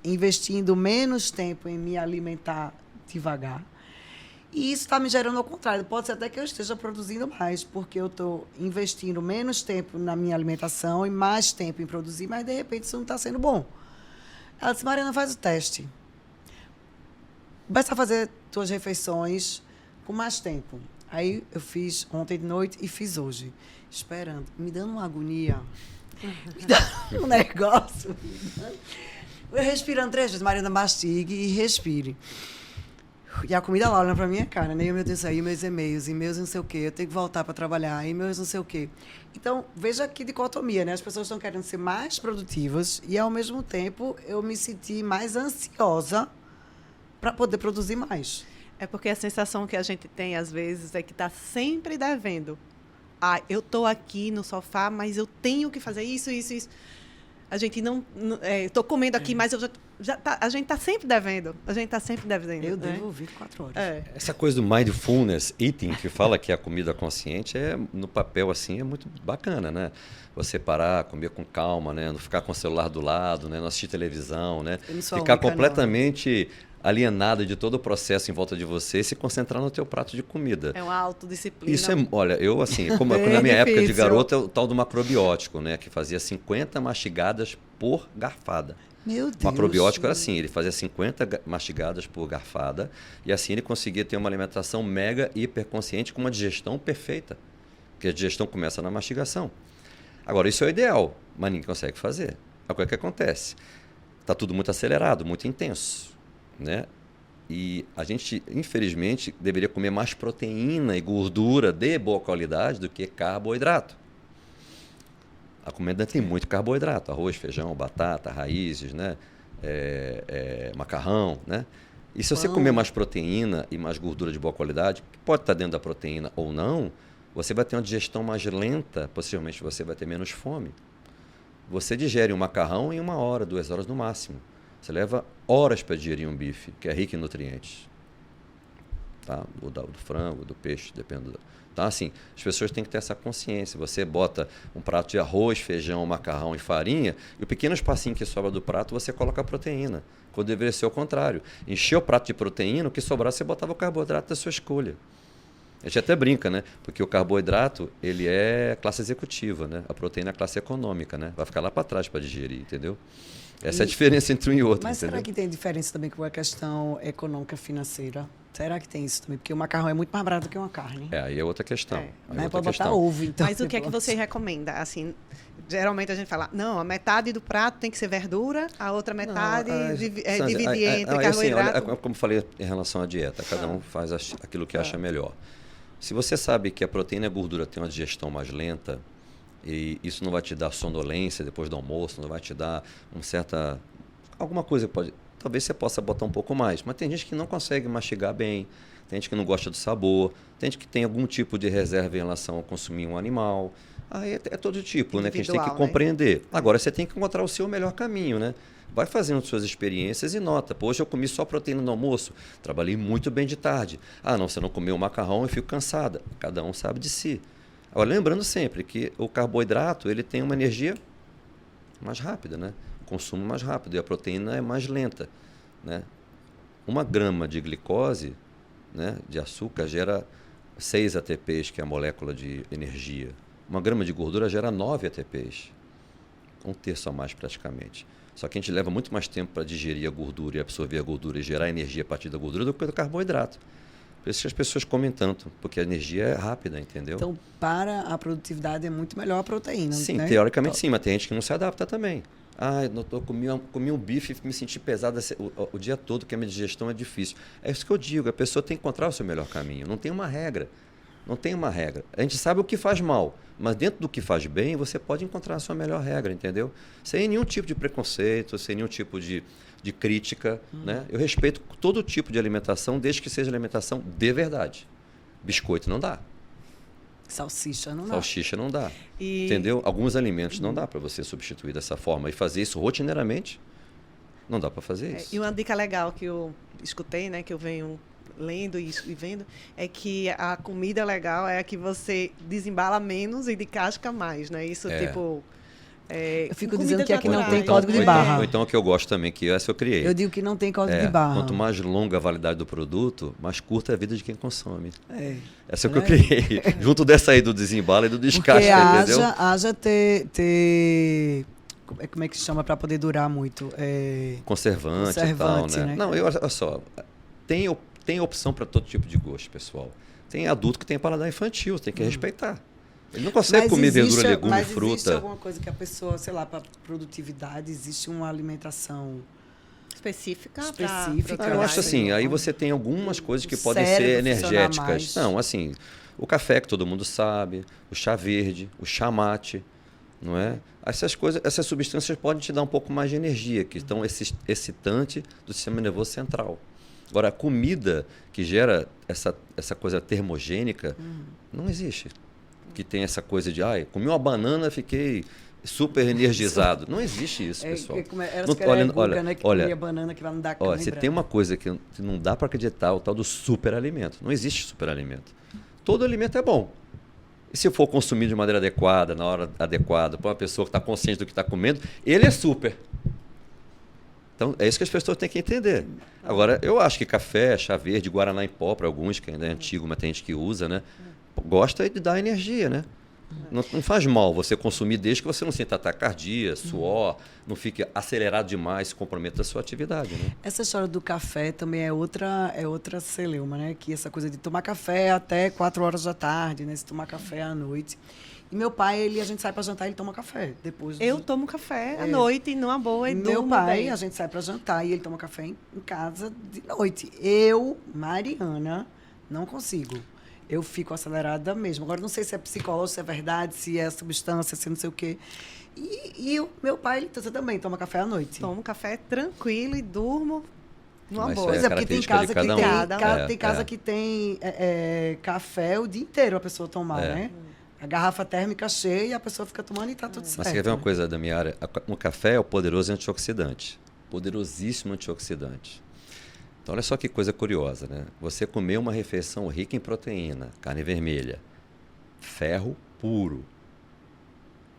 investindo menos tempo em me alimentar devagar. E isso está me gerando ao contrário. Pode ser até que eu esteja produzindo mais, porque eu estou investindo menos tempo na minha alimentação e mais tempo em produzir, mas, de repente, isso não está sendo bom. Ela disse, Mariana, faz o teste. Começa a fazer tuas refeições com mais tempo. Aí eu fiz ontem de noite e fiz hoje. Esperando, me dando uma agonia, me dando um negócio. Eu respirando 3 vezes, Mariana, mastigue e respire. E a comida lá olhando pra minha cara, né? E, meu Deus, aí meus e-mails, não sei o quê, eu tenho que voltar para trabalhar, e-mails não sei o quê. Então, veja que dicotomia, né? As pessoas estão querendo ser mais produtivas e, ao mesmo tempo, eu me senti mais ansiosa para poder produzir mais. É porque a sensação que a gente tem, às vezes, é que está sempre devendo. Ah, eu estou aqui no sofá, mas eu tenho que fazer isso. A gente não... Estou comendo aqui, mas a gente está sempre devendo. Eu devo 24 horas. Essa coisa do mindfulness eating, que fala que é a comida consciente, no papel assim, é muito bacana, né? Você parar, comer com calma, né? Não ficar com o celular do lado, né? Não assistir televisão, né? Ficar completamente alienado de todo o processo em volta de você e se concentrar no teu prato de comida. É uma autodisciplina. Isso olha, eu assim, como na minha época de garoto, é o tal do macrobiótico, né? Que fazia 50 mastigadas por garfada. Meu Deus. O macrobiótico era assim, ele fazia 50 mastigadas por garfada e assim ele conseguia ter uma alimentação mega hiperconsciente com uma digestão perfeita. Porque a digestão começa na mastigação. Agora, isso é o ideal, mas ninguém consegue fazer. Agora, o que acontece? Está tudo muito acelerado, muito intenso. Né? E a gente, infelizmente, deveria comer mais proteína e gordura de boa qualidade do que carboidrato. A comida tem muito carboidrato, arroz, feijão, batata, raízes, né? Macarrão, né? E se você comer mais proteína e mais gordura de boa qualidade, que pode estar dentro da proteína ou não, você vai ter uma digestão mais lenta, possivelmente você vai ter menos fome. Você digere um macarrão em 1 hora, 2 horas no máximo. Você leva horas para digerir um bife, que é rico em nutrientes. Tá? Do frango, do peixe, depende. Então, assim, as pessoas têm que ter essa consciência. Você bota um prato de arroz, feijão, macarrão e farinha, e o pequeno espacinho que sobra do prato, você coloca a proteína. Quando deveria ser o contrário. Encher o prato de proteína, o que sobrar, você botava o carboidrato da sua escolha. A gente até brinca, né? Porque o carboidrato, ele é classe executiva, né? A proteína é classe econômica, né? Vai ficar lá para trás para digerir, entendeu? Essa é a diferença entre um e outro, Mas entendeu? será que tem diferença também com a questão econômica financeira? Será que tem isso também? Porque o macarrão é muito mais barato do que uma carne. Aí é outra questão. É. Aí é Né? outra Pode botar questão. ovo, então. Mas o que é que você recomenda? Assim, geralmente a gente fala, não, a metade do prato tem que ser verdura, a outra metade Sandra, dividir entre assim, carboidrato. olha, como eu falei em relação à dieta, cada um faz aquilo que acha melhor. Se você sabe que a proteína e a gordura tem uma digestão mais lenta, e isso não vai te dar sonolência depois do almoço, não vai te dar alguma coisa que pode... Talvez você possa botar um pouco mais, mas tem gente que não consegue mastigar bem, tem gente que não gosta do sabor, tem gente que tem algum tipo de reserva em relação a consumir um animal. Aí é todo tipo, né? Que a gente tem que Individual, né? compreender. Agora, você tem que encontrar o seu melhor caminho, né? Vai fazendo suas experiências e nota. Pô, hoje eu comi só proteína no almoço, trabalhei muito bem de tarde. Ah, não, você não comeu macarrão, eu fico cansada. Cada um sabe de si. Agora, lembrando sempre que o carboidrato, ele tem uma energia mais rápida, né? O consumo mais rápido e a proteína é mais lenta, né? 1 grama de glicose, né, de açúcar, gera 6 ATPs, que é a molécula de energia. 1 grama de gordura gera 9 ATPs. 1/3 a mais praticamente. Só que a gente leva muito mais tempo para digerir a gordura e absorver a gordura e gerar energia a partir da gordura do que do carboidrato. Por isso que as pessoas comem tanto, porque a energia é rápida, entendeu? Então, para a produtividade é muito melhor a proteína, Sim, né? teoricamente sim, mas tem gente que não se adapta também. Ah, eu comi um bife e me senti pesado o dia todo, que a minha digestão é difícil. É isso que eu digo, a pessoa tem que encontrar o seu melhor caminho. Não tem uma regra. Não tem uma regra. A gente sabe o que faz mal, mas dentro do que faz bem, você pode encontrar a sua melhor regra, entendeu? Sem nenhum tipo de preconceito, sem nenhum tipo de crítica, né? Eu respeito todo tipo de alimentação, desde que seja alimentação de verdade. Biscoito não dá. Salsicha não dá. Salsicha não dá. Entendeu? Alguns alimentos não dá para você substituir dessa forma. E fazer isso rotineiramente, não dá para fazer isso. E uma dica legal que eu escutei, né, que eu venho lendo e vendo, é que a comida legal é a que você desembala menos e descasca mais, né? Isso, tipo... eu fico comidas dizendo que aqui não naturais. tem código de barra. Ou então o que eu gosto também, que essa eu criei. Eu digo que não tem código de barra. Quanto mais longa a validade do produto, mais curta é a vida de quem consome. É. Essa é o que eu criei. Junto dessa aí do desembalo e do descasque, Porque entendeu? haja ter... Como é que se chama para poder durar muito? Conservante e tal, Conservante, né? né? Não, olha só. Tem opção para todo tipo de gosto, pessoal. Tem adulto que tem paladar infantil, tem que respeitar. Ele não consegue comer verdura, legume, mas fruta. existe alguma coisa que a pessoa, sei lá, para produtividade, existe uma alimentação específica. Eu acho assim, aí você tem algumas coisas que podem ser cérebro funcionar energéticas. mais. Não, assim, o café que todo mundo sabe, o chá verde, o chá mate, não é? Essas coisas, essas substâncias podem te dar um pouco mais de energia, que estão excitante do sistema nervoso central. Agora, a comida que gera essa coisa termogênica não existe. Que tem essa coisa de, comi uma banana, fiquei super energizado. Não existe isso, pessoal. Olha, banana que vai me dar olha, cãibra. você tem uma coisa que não dá para acreditar, o tal do superalimento. Não existe superalimento. Todo alimento é bom. E se for consumido de maneira adequada, na hora adequada, para uma pessoa que está consciente do que está comendo, ele é super. Então, é isso que as pessoas têm que entender. Agora, eu acho que café, chá verde, guaraná em pó, para alguns, que ainda é antigo, mas tem gente que usa, né? Gosta de dar energia, né? Não faz mal você consumir desde que você não sinta taquicardia, suor, não fique acelerado demais, se comprometa a sua atividade, né? Essa história do café também é outra celeuma, né? Que essa coisa de tomar café até 4 horas da tarde, né? Se tomar café à noite. E meu pai, a gente sai para jantar, ele toma café. Eu tomo café à noite, numa boa, e meu durmo pai, bem. a gente sai para jantar e ele toma café em casa de noite. Eu, Mariana, não consigo. Eu fico acelerada mesmo. Agora, não sei se é psicológico, se é verdade, se é substância, se não sei o quê. E o meu pai, ele também toma café à noite. Tomo café tranquilo e durmo Numa Mas boa. Pois é é, porque tem característica de casa que cada tem, um. tem casa que tem café o dia inteiro a pessoa tomar, É. né? A garrafa térmica cheia e a pessoa fica tomando e tá tudo certo. Mas você quer ver uma né? coisa da minha área? O café é o poderoso antioxidante. Poderosíssimo antioxidante. Então, olha só que coisa curiosa, né? Você comer uma refeição rica em proteína, carne vermelha, ferro puro,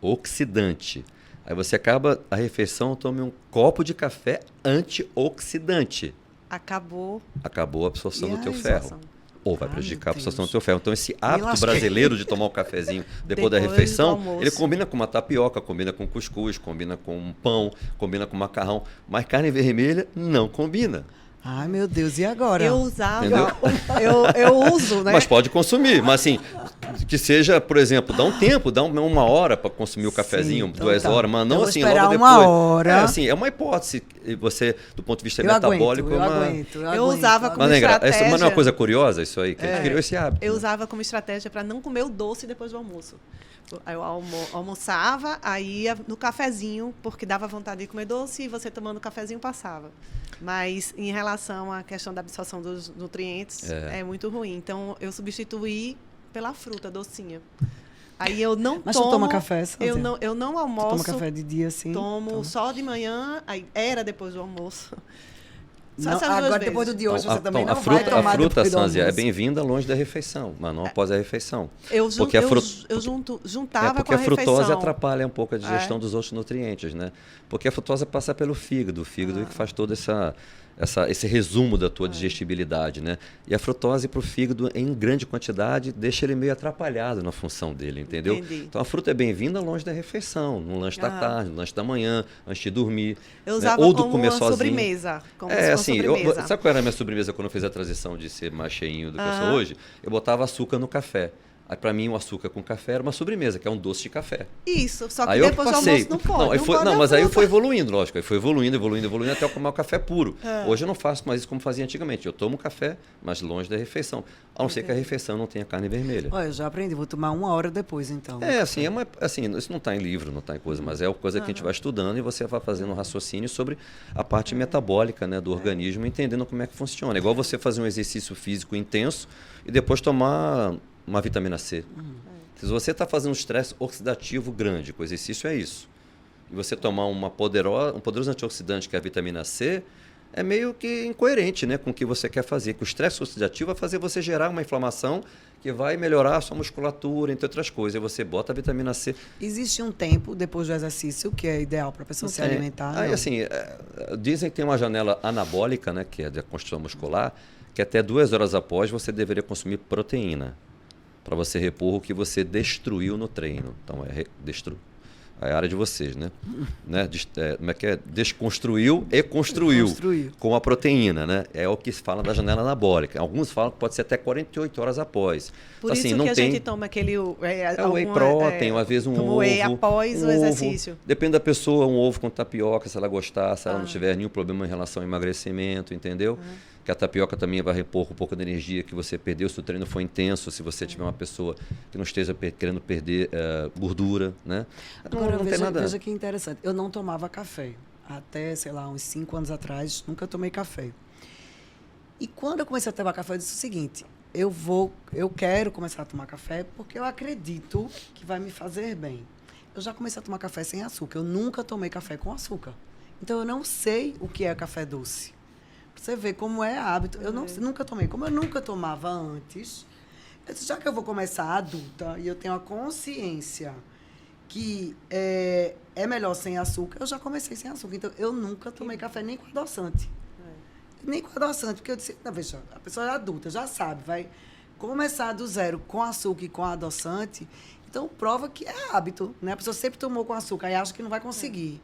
oxidante. Aí você acaba a refeição, tome um copo de café antioxidante. Acabou Acabou a absorção E do teu a ferro. absorção. Ou vai Ai, prejudicar a meu absorção Deus. do teu ferro. Então, esse hábito lasquei. brasileiro de tomar um cafezinho depois da Depois do refeição, almoço. ele combina com uma tapioca, combina com cuscuz, combina com um pão, combina com macarrão. Mas carne vermelha não combina. Ai, meu Deus, e agora? Eu usava, Entendeu? eu uso, né? Mas pode consumir. Mas assim, que seja, por exemplo, dá um tempo, dá uma hora para consumir o cafezinho, Sim, então 2 tá. horas, mas não Eu vou assim, esperar logo uma depois. hora. É assim, é uma hipótese. E você, do ponto de vista eu metabólico, aguento, é eu uma. aguento, eu Eu aguento, usava eu como Mas não é, estratégia. mas não é uma coisa curiosa isso aí, que a gente criou esse hábito. Eu né? usava como estratégia para não comer o doce depois do almoço. Aí eu almoçava, aí ia no cafezinho, porque dava vontade de comer doce, e você tomando cafezinho passava. Mas em relação à questão da absorção dos nutrientes, é muito ruim. Então eu substituí pela fruta docinha. Aí eu não Mas tomo. tu toma café, Sândia? eu não Tu almoço. toma café de dia, assim? Tomo Toma. só de manhã, aí era depois do almoço. Só Não, essas duas agora, vezes. depois do de hoje, Então, você também a não fruta, vai tomar a fruta, depois do Sânzia, é almoço. bem-vinda longe da refeição, mas não após a refeição. Eu Porque a fruta- juntava porque com a a frutose refeição. atrapalha um pouco a digestão dos outros nutrientes, né? Porque a frutose passa pelo fígado, o fígado é que faz todo esse resumo da tua digestibilidade, né? E a frutose para o fígado, em grande quantidade, deixa ele meio atrapalhado na função dele, entendeu? Entendi. Então a fruta é bem-vinda longe da refeição, no lanche da tarde, no lanche da manhã, antes de dormir. Eu né? usava Ou do como comer uma sozinho. sobremesa. Como se É, fosse assim, sobremesa. sabe qual era a minha sobremesa quando eu fiz a transição de ser mais cheinho do que eu sou hoje? Eu botava açúcar no café. Aí, pra mim, o açúcar com café era uma sobremesa, que é um doce de café. Isso, só que Aí eu depois do passei. almoço não pode. Não, aí foi, pode não a mas aí fruta. foi evoluindo, lógico. Aí foi evoluindo até eu tomar o café puro. Hoje eu não faço mais isso como fazia antigamente. Eu tomo café, mas longe da refeição. A não ser que a refeição não tenha carne vermelha. Olha, eu já aprendi, vou tomar 1 hora depois, então. É, assim, isso não está em livro, não está em coisa, mas é uma coisa que a gente vai estudando e você vai fazendo um raciocínio sobre a parte metabólica, né, do organismo, entendendo como é que funciona. É igual você fazer um exercício físico intenso e depois tomar uma vitamina C. Se você está fazendo um estresse oxidativo grande, com o exercício é isso. E você tomar um poderoso antioxidante, que é a vitamina C, é meio que incoerente, né, com o que você quer fazer. Que o estresse oxidativo vai fazer você gerar uma inflamação que vai melhorar a sua musculatura, entre outras coisas. E você bota a vitamina C. Existe um tempo depois do exercício que é ideal para a pessoa se alimentar? Aí, não? assim, dizem que tem uma janela anabólica, né, que é da construção muscular, que até 2 horas após você deveria consumir proteína, para você repor o que você destruiu no treino. Então, é a área de vocês, né? Como é que é? Desconstruiu e construiu com a proteína, né? É o que se fala da janela anabólica. Alguns falam que pode ser até 48 horas após. Por Então, isso assim, não que a tem... gente toma aquele... É o whey protein, às vezes um como ovo. whey após o exercício. Depende da pessoa, um ovo com tapioca, se ela gostar, se ela não tiver nenhum problema em relação ao emagrecimento, entendeu? Que a tapioca também vai repor um pouco da energia que você perdeu se o treino for intenso, se você tiver uma pessoa que não esteja querendo perder gordura, né? Agora, não tem nada. veja que interessante. Eu não tomava café. Até, sei lá, uns 5 anos atrás, nunca tomei café. E quando eu comecei a tomar café, eu disse o seguinte: eu quero começar a tomar café porque eu acredito que vai me fazer bem. Eu já comecei a tomar café sem açúcar. Eu nunca tomei café com açúcar. Então, eu não sei o que é café doce. Pra você ver como é hábito. Eu nunca tomei. Como eu nunca tomava antes, eu disse, já que eu vou começar adulta e eu tenho a consciência que é melhor sem açúcar, eu já comecei sem açúcar. Então, eu nunca tomei café nem com adoçante. Nem com adoçante, porque eu disse, não, veja, a pessoa é adulta, já sabe, vai começar do zero com açúcar e com adoçante, então prova que é hábito, né? A pessoa sempre tomou com açúcar e acha que não vai conseguir.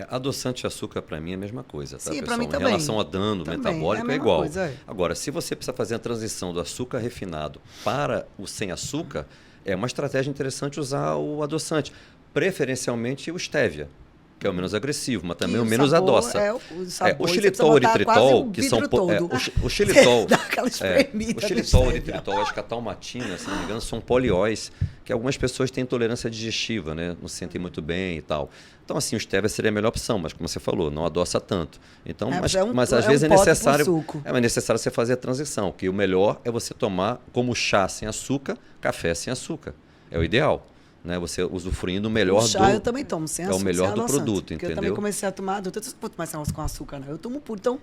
Adoçante e açúcar, para mim, é a mesma coisa, tá, Sim, pessoal? pra mim em também. relação a dano Também, metabólico, é a é mesma igual. coisa, é. Agora, se você precisa fazer a transição do açúcar refinado para o sem açúcar, é uma estratégia interessante usar o adoçante, preferencialmente o stevia. que é o menos agressivo, mas também E o menos sabor adoça. o sabor, O você xilitol e o precisa botar quase eritritol, um que são... vidro todo. o xilitol... Dá aquela espremida o no xilitol e o stevia. eritritol, acho que a talmatina, se não me engano, são polióis, que algumas pessoas têm intolerância digestiva, né? Não se sentem muito bem e tal. Então, assim, o stevia seria a melhor opção, mas como você falou, não adoça tanto. Então, mas às vezes é pote com necessário, suco. é necessário você fazer a transição, que o melhor é você tomar como chá sem açúcar, café sem açúcar. É o ideal. Né? Você usufruindo o melhor O chá eu também tomo sem açúcar, o melhor sem do adoçante, produto, porque entendeu? eu também comecei a tomar adulto, eu disse, putz, mas com açúcar, não. Eu tomo puro. Então,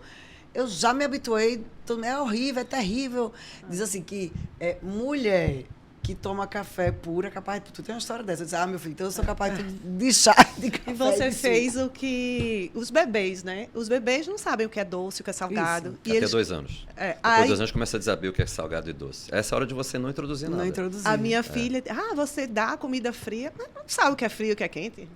eu já me habituei, é horrível, é terrível. Diz assim que mulher que toma café puro é capaz de... Tu tem uma história dessa. Eu disse, meu filho, então eu sou capaz de chá, de café. E você de fez suco. o que... Os bebês, né? Os bebês não sabem o que é doce, o que é salgado. Isso. E Até eles... 2 anos. É, Depois de aí, 2 anos começa a saber o que é salgado e doce. Essa é a hora de você não introduzir nada. Não introduzir. a minha filha... você dá comida fria, mas não sabe o que é frio e o que é quente.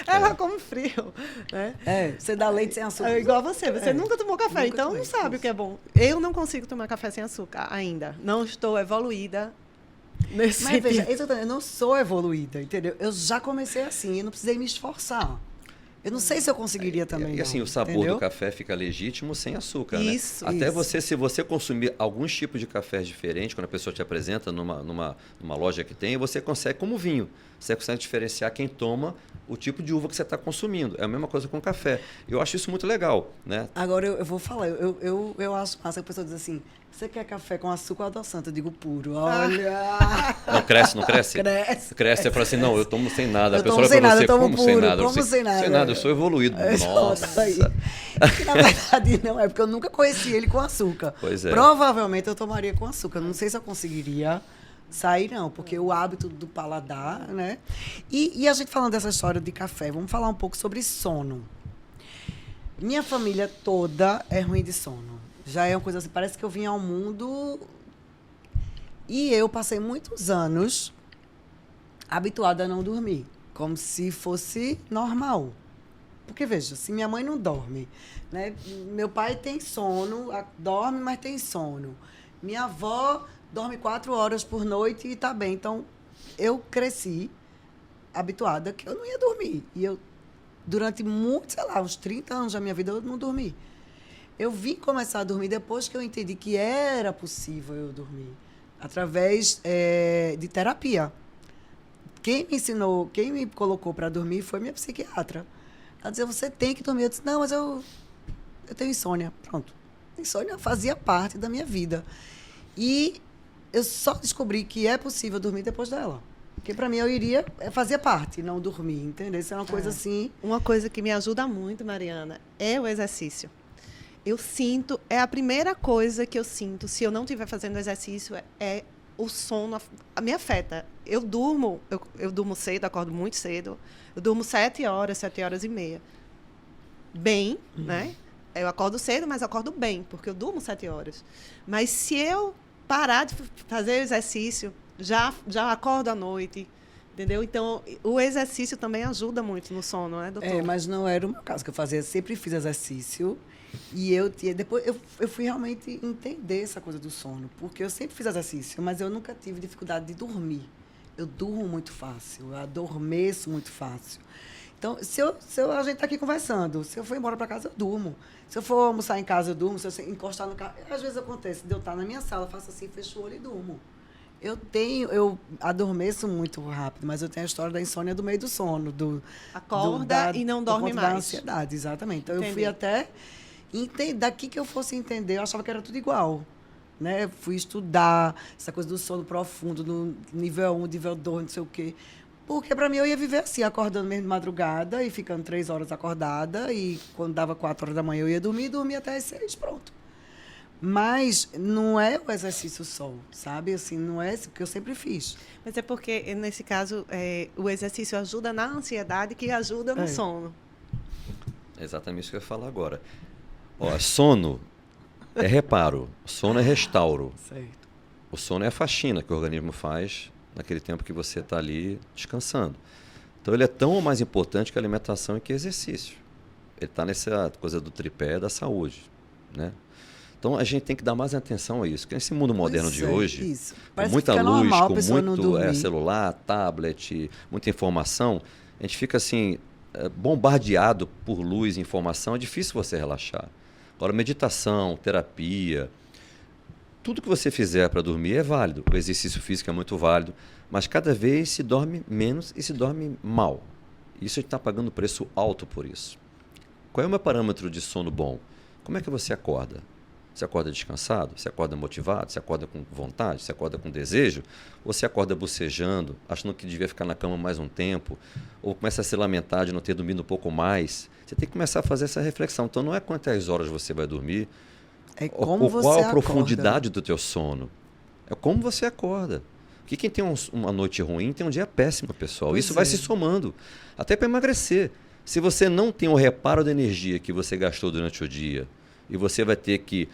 Ela come frio, né? Você dá leite sem açúcar. É igual você nunca tomou café, Nunca então tomei, não sabe isso. o que é bom. Eu não consigo tomar café sem açúcar ainda. Não estou evoluída nesse Mas veja, sentido. eu não sou evoluída, entendeu? Eu já comecei assim, eu não precisei me esforçar. Eu não sei se eu conseguiria também. E assim, não, o sabor entendeu? do café fica legítimo sem açúcar, né? Isso, Até isso. você, se você consumir alguns tipos de cafés diferentes, quando a pessoa te apresenta numa loja que tem, você consegue, como vinho, você consegue diferenciar quem toma o tipo de uva que você está consumindo. É a mesma coisa com o café. Eu acho isso muito legal, né? Agora eu vou falar, eu acho massa que a pessoa diz assim, você quer café com açúcar ou adoçante? Eu digo puro. Olha! Não cresce, não cresce? Cresce. Cresce, você fala assim, não, eu tomo sem nada. Eu A pessoa tomo olha sem pra nada, você, eu tomo como sem puro, nada? como Você, sem nada. Sem nada, eu sou evoluído. Nossa! Aí. Que, na verdade não é, porque eu nunca conheci ele com açúcar. Pois é. Provavelmente eu tomaria com açúcar. Não sei se eu conseguiria sair, não, porque o hábito do paladar, né? E a gente falando dessa história de café, vamos falar um pouco sobre sono. Minha família toda é ruim de sono. Já é uma coisa assim, parece que eu vim ao mundo e eu passei muitos anos habituada a não dormir, como se fosse normal. Porque, veja, se minha mãe não dorme, né? Meu pai tem sono, dorme, mas tem sono. Minha avó dorme 4 horas por noite e está bem. Então, eu cresci habituada que eu não ia dormir. E eu, durante muito, sei lá, uns 30 anos da minha vida, eu não dormi. Eu vim começar a dormir depois que eu entendi que era possível eu dormir, através de terapia. Quem me ensinou, quem me colocou para dormir foi minha psiquiatra. Ela dizia, você tem que dormir. Eu disse, não, mas eu tenho insônia. Pronto. Insônia fazia parte da minha vida. E eu só descobri que é possível dormir depois dela. Porque para mim fazia parte, não dormir, entendeu? Isso é uma coisa assim. Uma coisa que me ajuda muito, Mariana, é o exercício. Eu sinto, é a primeira coisa que eu sinto, se eu não estiver fazendo exercício, é o sono, me afeta. Eu durmo cedo, acordo muito cedo. Eu durmo 7 horas e meia. Bem, né? Eu acordo cedo, mas acordo bem, porque eu durmo 7 horas. Mas se eu parar de fazer exercício, já acordo à noite, entendeu? Então, o exercício também ajuda muito no sono, né, doutor? Mas não era o meu caso, que eu fazia, sempre fiz exercício. E depois eu fui realmente entender essa coisa do sono, porque eu sempre fiz exercício, mas eu nunca tive dificuldade de dormir. Eu durmo muito fácil, eu adormeço muito fácil. Então, a gente está aqui conversando, se eu for embora para casa, eu durmo. Se eu for almoçar em casa, eu durmo. Se eu encostar no carro, às vezes acontece de eu estar na minha sala, faço assim, fecho o olho e durmo. Eu adormeço muito rápido, mas eu tenho a história da insônia do meio do sono. Acorda e não dorme por conta mais. Da ansiedade, exatamente. Então, Entendi. eu fui até... Daqui que eu fosse entender, eu achava que era tudo igual. Né? Fui estudar essa coisa do sono profundo, no nível 1, nível 2, não sei o quê. Porque, para mim, eu ia viver assim, acordando mesmo de madrugada e ficando 3 horas acordada. E quando dava 4 horas da manhã, eu ia dormir até as 6, pronto. Mas não é o exercício só, sabe? Assim, não é o que eu sempre fiz. Mas é porque, nesse caso, o exercício ajuda na ansiedade, que ajuda no sono. É exatamente isso que eu ia falar agora. Ó, sono é reparo, sono é restauro. Certo. O sono é a faxina que o organismo faz naquele tempo que você está ali descansando. Então, ele é tão ou mais importante que a alimentação e que exercício. Ele está nessa coisa do tripé da saúde, né? Então, a gente tem que dar mais atenção a isso. Porque nesse mundo moderno de hoje, isso. com Parece muita que fica luz, normal a com pessoa não muito dormir. celular, tablet, muita informação, A gente fica assim, bombardeado por luz e informação, é difícil você relaxar. Agora, meditação, terapia, tudo que você fizer para dormir é válido. O exercício físico é muito válido, mas cada vez se dorme menos e se dorme mal. Isso a gente está pagando preço alto por isso. Qual é o meu parâmetro de sono bom? Como é que você acorda? Você acorda descansado? Você acorda motivado? Você acorda com vontade? Você acorda com desejo? Ou você acorda bocejando, achando que devia ficar na cama mais um tempo? Ou começa a se lamentar de não ter dormido um pouco mais? Você tem que começar a fazer essa reflexão. Então não é quantas horas você vai dormir, É como ou você qual a acorda. profundidade do teu sono. É como você acorda. Porque quem tem uma noite ruim tem um dia péssimo, pessoal. Pois Isso vai é. se somando. Até para emagrecer. Se você não tem o reparo da energia que você gastou durante o dia e você vai ter que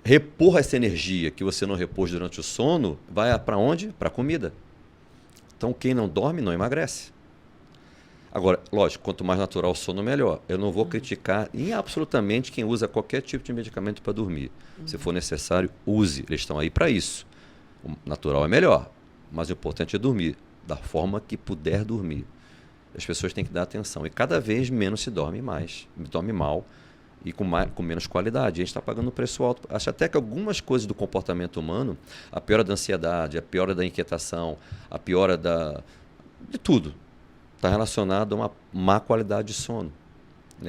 repor essa energia que você não repôs durante o sono, vai para onde? Para a comida. Então quem não dorme não emagrece. Agora, lógico, quanto mais natural o sono, melhor. Eu não vou criticar absolutamente quem usa qualquer tipo de medicamento para dormir. Se for necessário, use. Eles estão aí para isso. O natural é melhor, mas o importante é dormir da forma que puder dormir. As pessoas têm que dar atenção. E cada vez menos se dorme mais, dorme mal e com menos qualidade. A gente está pagando um preço alto. Acho até que algumas coisas do comportamento humano, a piora da ansiedade, a piora da inquietação, a piora de tudo, está relacionado a uma má qualidade de sono.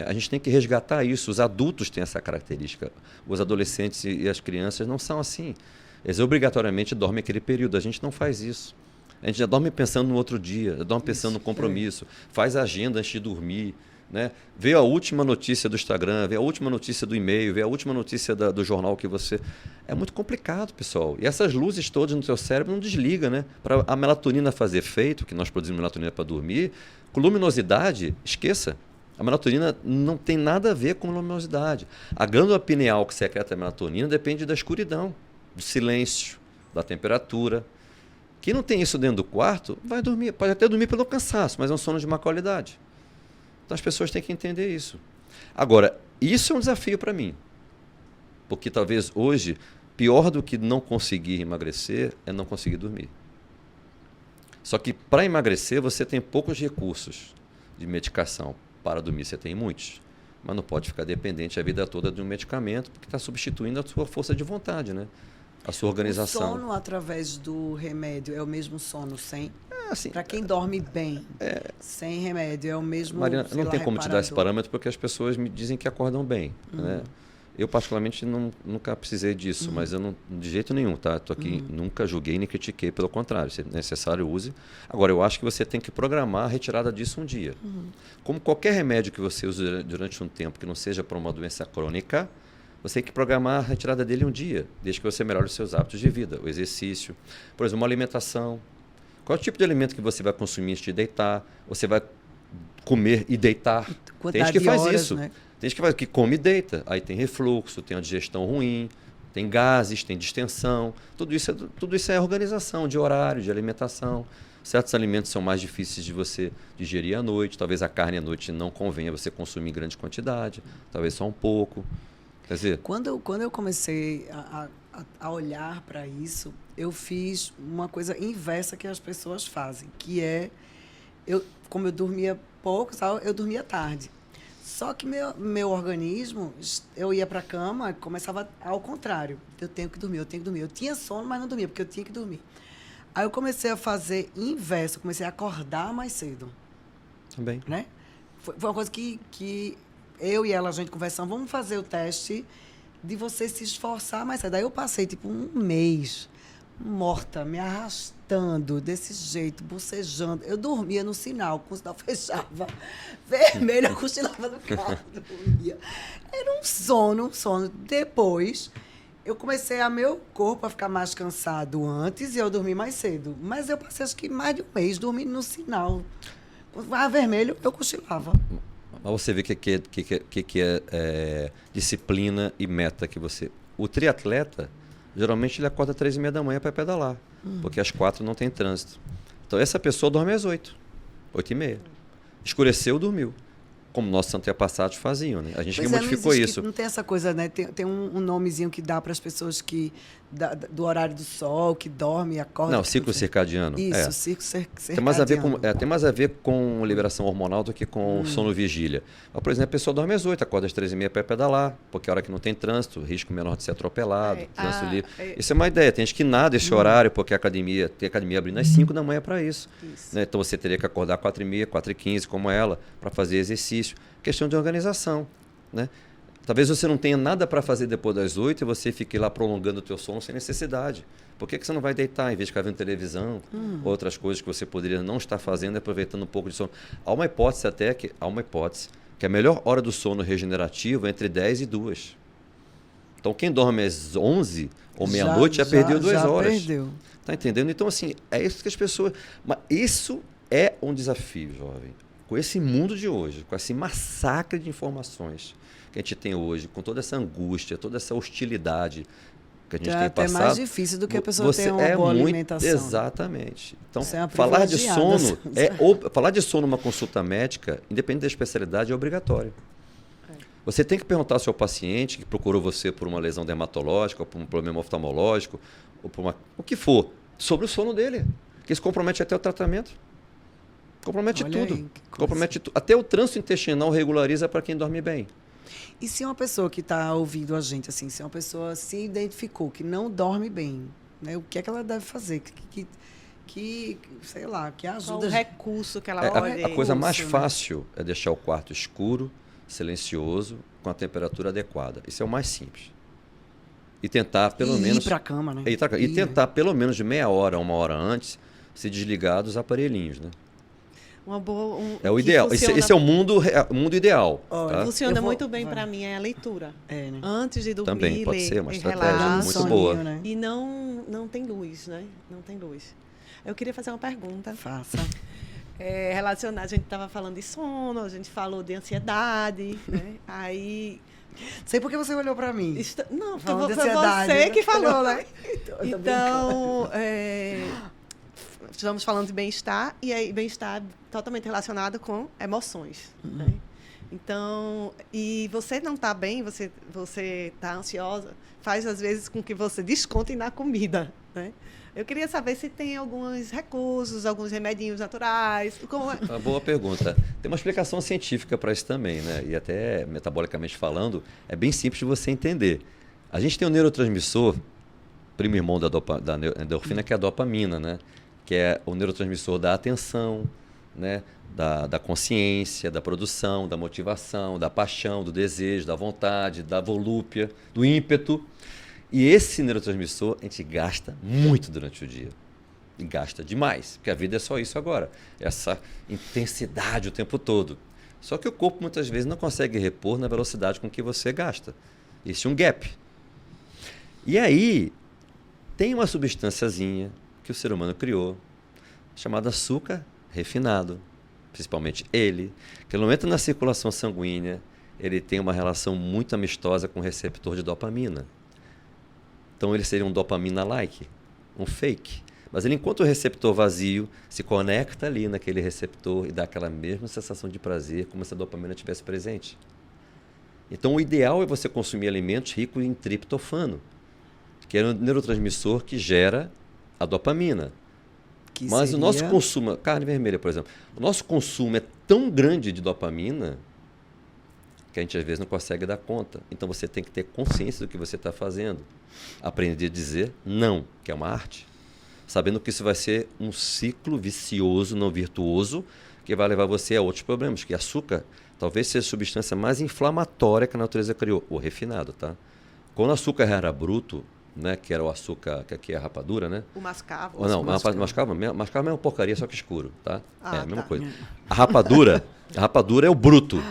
A gente tem que resgatar isso. Os adultos têm essa característica. Os adolescentes e as crianças não são assim. Eles obrigatoriamente dormem aquele período. A gente não faz isso. A gente já dorme pensando no outro dia, já dorme pensando no compromisso, faz agenda antes de dormir, né? Vê a última notícia do Instagram, vê a última notícia do e-mail, vê a última notícia do jornal que você... É muito complicado, pessoal. E essas luzes todas no seu cérebro não desligam, né? Para a melatonina fazer efeito, que nós produzimos melatonina para dormir, com luminosidade, esqueça. A melatonina não tem nada a ver com luminosidade. A glândula pineal que secreta a melatonina depende da escuridão, do silêncio, da temperatura. Quem não tem isso dentro do quarto, vai dormir. Pode até dormir pelo cansaço, mas é um sono de má qualidade. Então as pessoas têm que entender isso. Agora, isso é um desafio para mim. Porque talvez hoje, pior do que não conseguir emagrecer, é não conseguir dormir. Só que para emagrecer, você tem poucos recursos de medicação. Para dormir, você tem muitos. Mas não pode ficar dependente a vida toda de um medicamento, porque está substituindo a sua força de vontade, né? A sua organização. O sono através do remédio é o mesmo sono sem? Assim, Para quem dorme bem, sem remédio, é o mesmo. Mariana, sei não lá, tem como te dar esse reparador. parâmetro porque as pessoas me dizem que acordam bem. Né? Eu, particularmente, nunca precisei disso, mas eu não, de jeito nenhum, tá? Tô aqui, nunca julguei nem critiquei, pelo contrário. Se é necessário, use. Agora, eu acho que você tem que programar a retirada disso um dia. Como qualquer remédio que você use durante um tempo que não seja para uma doença crônica, você tem que programar a retirada dele um dia, desde que você melhore os seus hábitos de vida, o exercício, por exemplo, uma alimentação. Qual é o tipo de alimento que você vai consumir antes de deitar? Você vai comer e deitar? Tem Quantidade gente que de faz horas, isso. né? Tem gente que come e deita. Aí tem refluxo, tem uma digestão ruim, tem gases, tem distensão. Tudo isso é organização de horário, de alimentação. Certos alimentos são mais difíceis de você digerir à noite. Talvez a carne à noite não convenha você consumir em grande quantidade. Talvez só um pouco. Quer dizer... Quando eu comecei a olhar para isso, eu fiz uma coisa inversa que as pessoas fazem, que é, como eu dormia pouco, eu dormia tarde. Só que meu organismo, eu ia para a cama e começava ao contrário. Eu tenho que dormir. Eu tinha sono, mas não dormia, porque eu tinha que dormir. Aí eu comecei a fazer inverso, comecei a acordar mais cedo. Também. Né? Foi uma coisa que eu e ela, a gente conversando, vamos fazer o teste de você se esforçar mais cedo. Aí eu passei, tipo, um mês morta, me arrastando desse jeito, bocejando. Eu dormia no sinal, com o sinal fechava, vermelho, eu cochilava no carro, dormia. Era um sono. Depois, eu comecei meu corpo a ficar mais cansado antes e eu dormi mais cedo. Mas eu passei, acho que mais de um mês dormindo no sinal. Quando vermelho, eu cochilava. Mas você vê o que é disciplina e meta que você... O triatleta, geralmente ele acorda às 3h30 da manhã para pedalar, porque às 4 não tem trânsito. Então essa pessoa dorme às 8h30. Escureceu, dormiu. como nossos antepassados faziam, né? A gente Pois que é, modificou existe isso. não tem essa coisa, né? Tem um nomezinho que dá para as pessoas que do horário do sol, que dorme e acorda. Não, que ciclo circadiano. Isso, ciclo circadiano. Tem mais a ver com liberação hormonal do que com sono-vigília. Mas, por exemplo, a pessoa dorme às 8, acorda às 3h30 para pedalar, porque é a hora que não tem trânsito, risco menor de ser atropelado, trânsito livre. Isso é uma ideia. Tem gente que nada esse horário, porque tem academia abrindo às 5 da manhã para isso. Né? Então você teria que acordar às 4h30, 4h15, como ela, para fazer exercício. Questão de organização, né? Talvez você não tenha nada para fazer depois das 8 e você fique lá prolongando o teu sono sem necessidade. Por que você não vai deitar em vez de ficar vendo televisão, outras coisas que você poderia não estar fazendo e aproveitando um pouco de sono? Há uma hipótese que a melhor hora do sono regenerativo é entre 10 e 2. Então quem dorme às 11 ou meia-noite já perdeu 2 horas. Perdeu. Tá entendendo? Então assim, é isso que as pessoas... Mas isso é um desafio, jovem. Com esse mundo de hoje, com esse massacre de informações que a gente tem hoje, com toda essa angústia, toda essa hostilidade que a gente tem passado... É mais difícil do que a pessoa ter uma boa alimentação. Exatamente. Então, Você é uma falar de privilegiada. sono, falar de sono numa consulta médica, independente da especialidade, é obrigatório. Você tem que perguntar ao seu paciente que procurou você por uma lesão dermatológica, ou por um problema oftalmológico, ou por o que for, sobre o sono dele, que isso compromete até o tratamento. Compromete tudo. Compromete tudo. Até o trânsito intestinal regulariza para quem dorme bem. E se uma pessoa que está ouvindo a gente, assim, se uma pessoa se identificou que não dorme bem, né, o que é que ela deve fazer? Sei lá, que ajuda... Qual o recurso que ela A coisa mais né? fácil é deixar o quarto escuro, silencioso, com a temperatura adequada. Isso é o mais simples. E tentar pelo menos... ir para a cama, né? E tentar pelo menos de meia hora a 1 hora antes se desligar dos aparelhinhos, né? É o ideal. Esse é o mundo ideal. Tá? Funciona muito bem para mim, é a leitura. Né? Antes de dormir, também pode ser uma estratégia relaxo, muito boa. Né? E não tem luz, né? Não tem luz. Eu queria fazer uma pergunta. Faça. Relacionada, a gente estava falando de sono, a gente falou de ansiedade, né? Aí... Sei porque você olhou para mim. Não, foi você que falou, né? Então, estamos falando de bem-estar, e aí bem-estar totalmente relacionado com emoções. Né? Então, e você não está bem, você está ansiosa, faz às vezes com que você desconte na comida. Né? Eu queria saber se tem alguns recursos, alguns remedinhos naturais. Uma boa pergunta. Tem uma explicação científica para isso também, né? E até metabolicamente falando, é bem simples de você entender. A gente tem um neurotransmissor, primo irmão da endorfina, que é a dopamina, né? Que é o neurotransmissor da atenção, né? Da consciência, da produção, da motivação, da paixão, do desejo, da vontade, da volúpia, do ímpeto. E esse neurotransmissor a gente gasta muito durante o dia. E gasta demais, porque a vida é só isso agora. Essa intensidade o tempo todo. Só que o corpo muitas vezes não consegue repor na velocidade com que você gasta. Existe um gap. E aí, tem uma substânciazinha que o ser humano criou, chamada açúcar refinado. Principalmente ele, que no momento na circulação sanguínea, ele tem uma relação muito amistosa com o receptor de dopamina. Então ele seria um dopamina-like, um fake. Mas ele, enquanto o receptor vazio, se conecta ali naquele receptor e dá aquela mesma sensação de prazer, como se a dopamina estivesse presente. Então o ideal é você consumir alimentos ricos em triptofano, que é um neurotransmissor que gera a dopamina. Mas o nosso consumo, carne vermelha, por exemplo, o nosso consumo é tão grande de dopamina que a gente às vezes não consegue dar conta. Então você tem que ter consciência do que você está fazendo. Aprender a dizer não, que é uma arte. Sabendo que isso vai ser um ciclo vicioso, não virtuoso, que vai levar você a outros problemas. Que açúcar talvez seja a substância mais inflamatória que a natureza criou, o refinado, tá? Quando o açúcar era bruto, né, que era o açúcar, que aqui é a rapadura, né? O mascavo. Ou não, mascavo é uma porcaria, só que escuro, tá? É a mesma coisa. A rapadura é o bruto.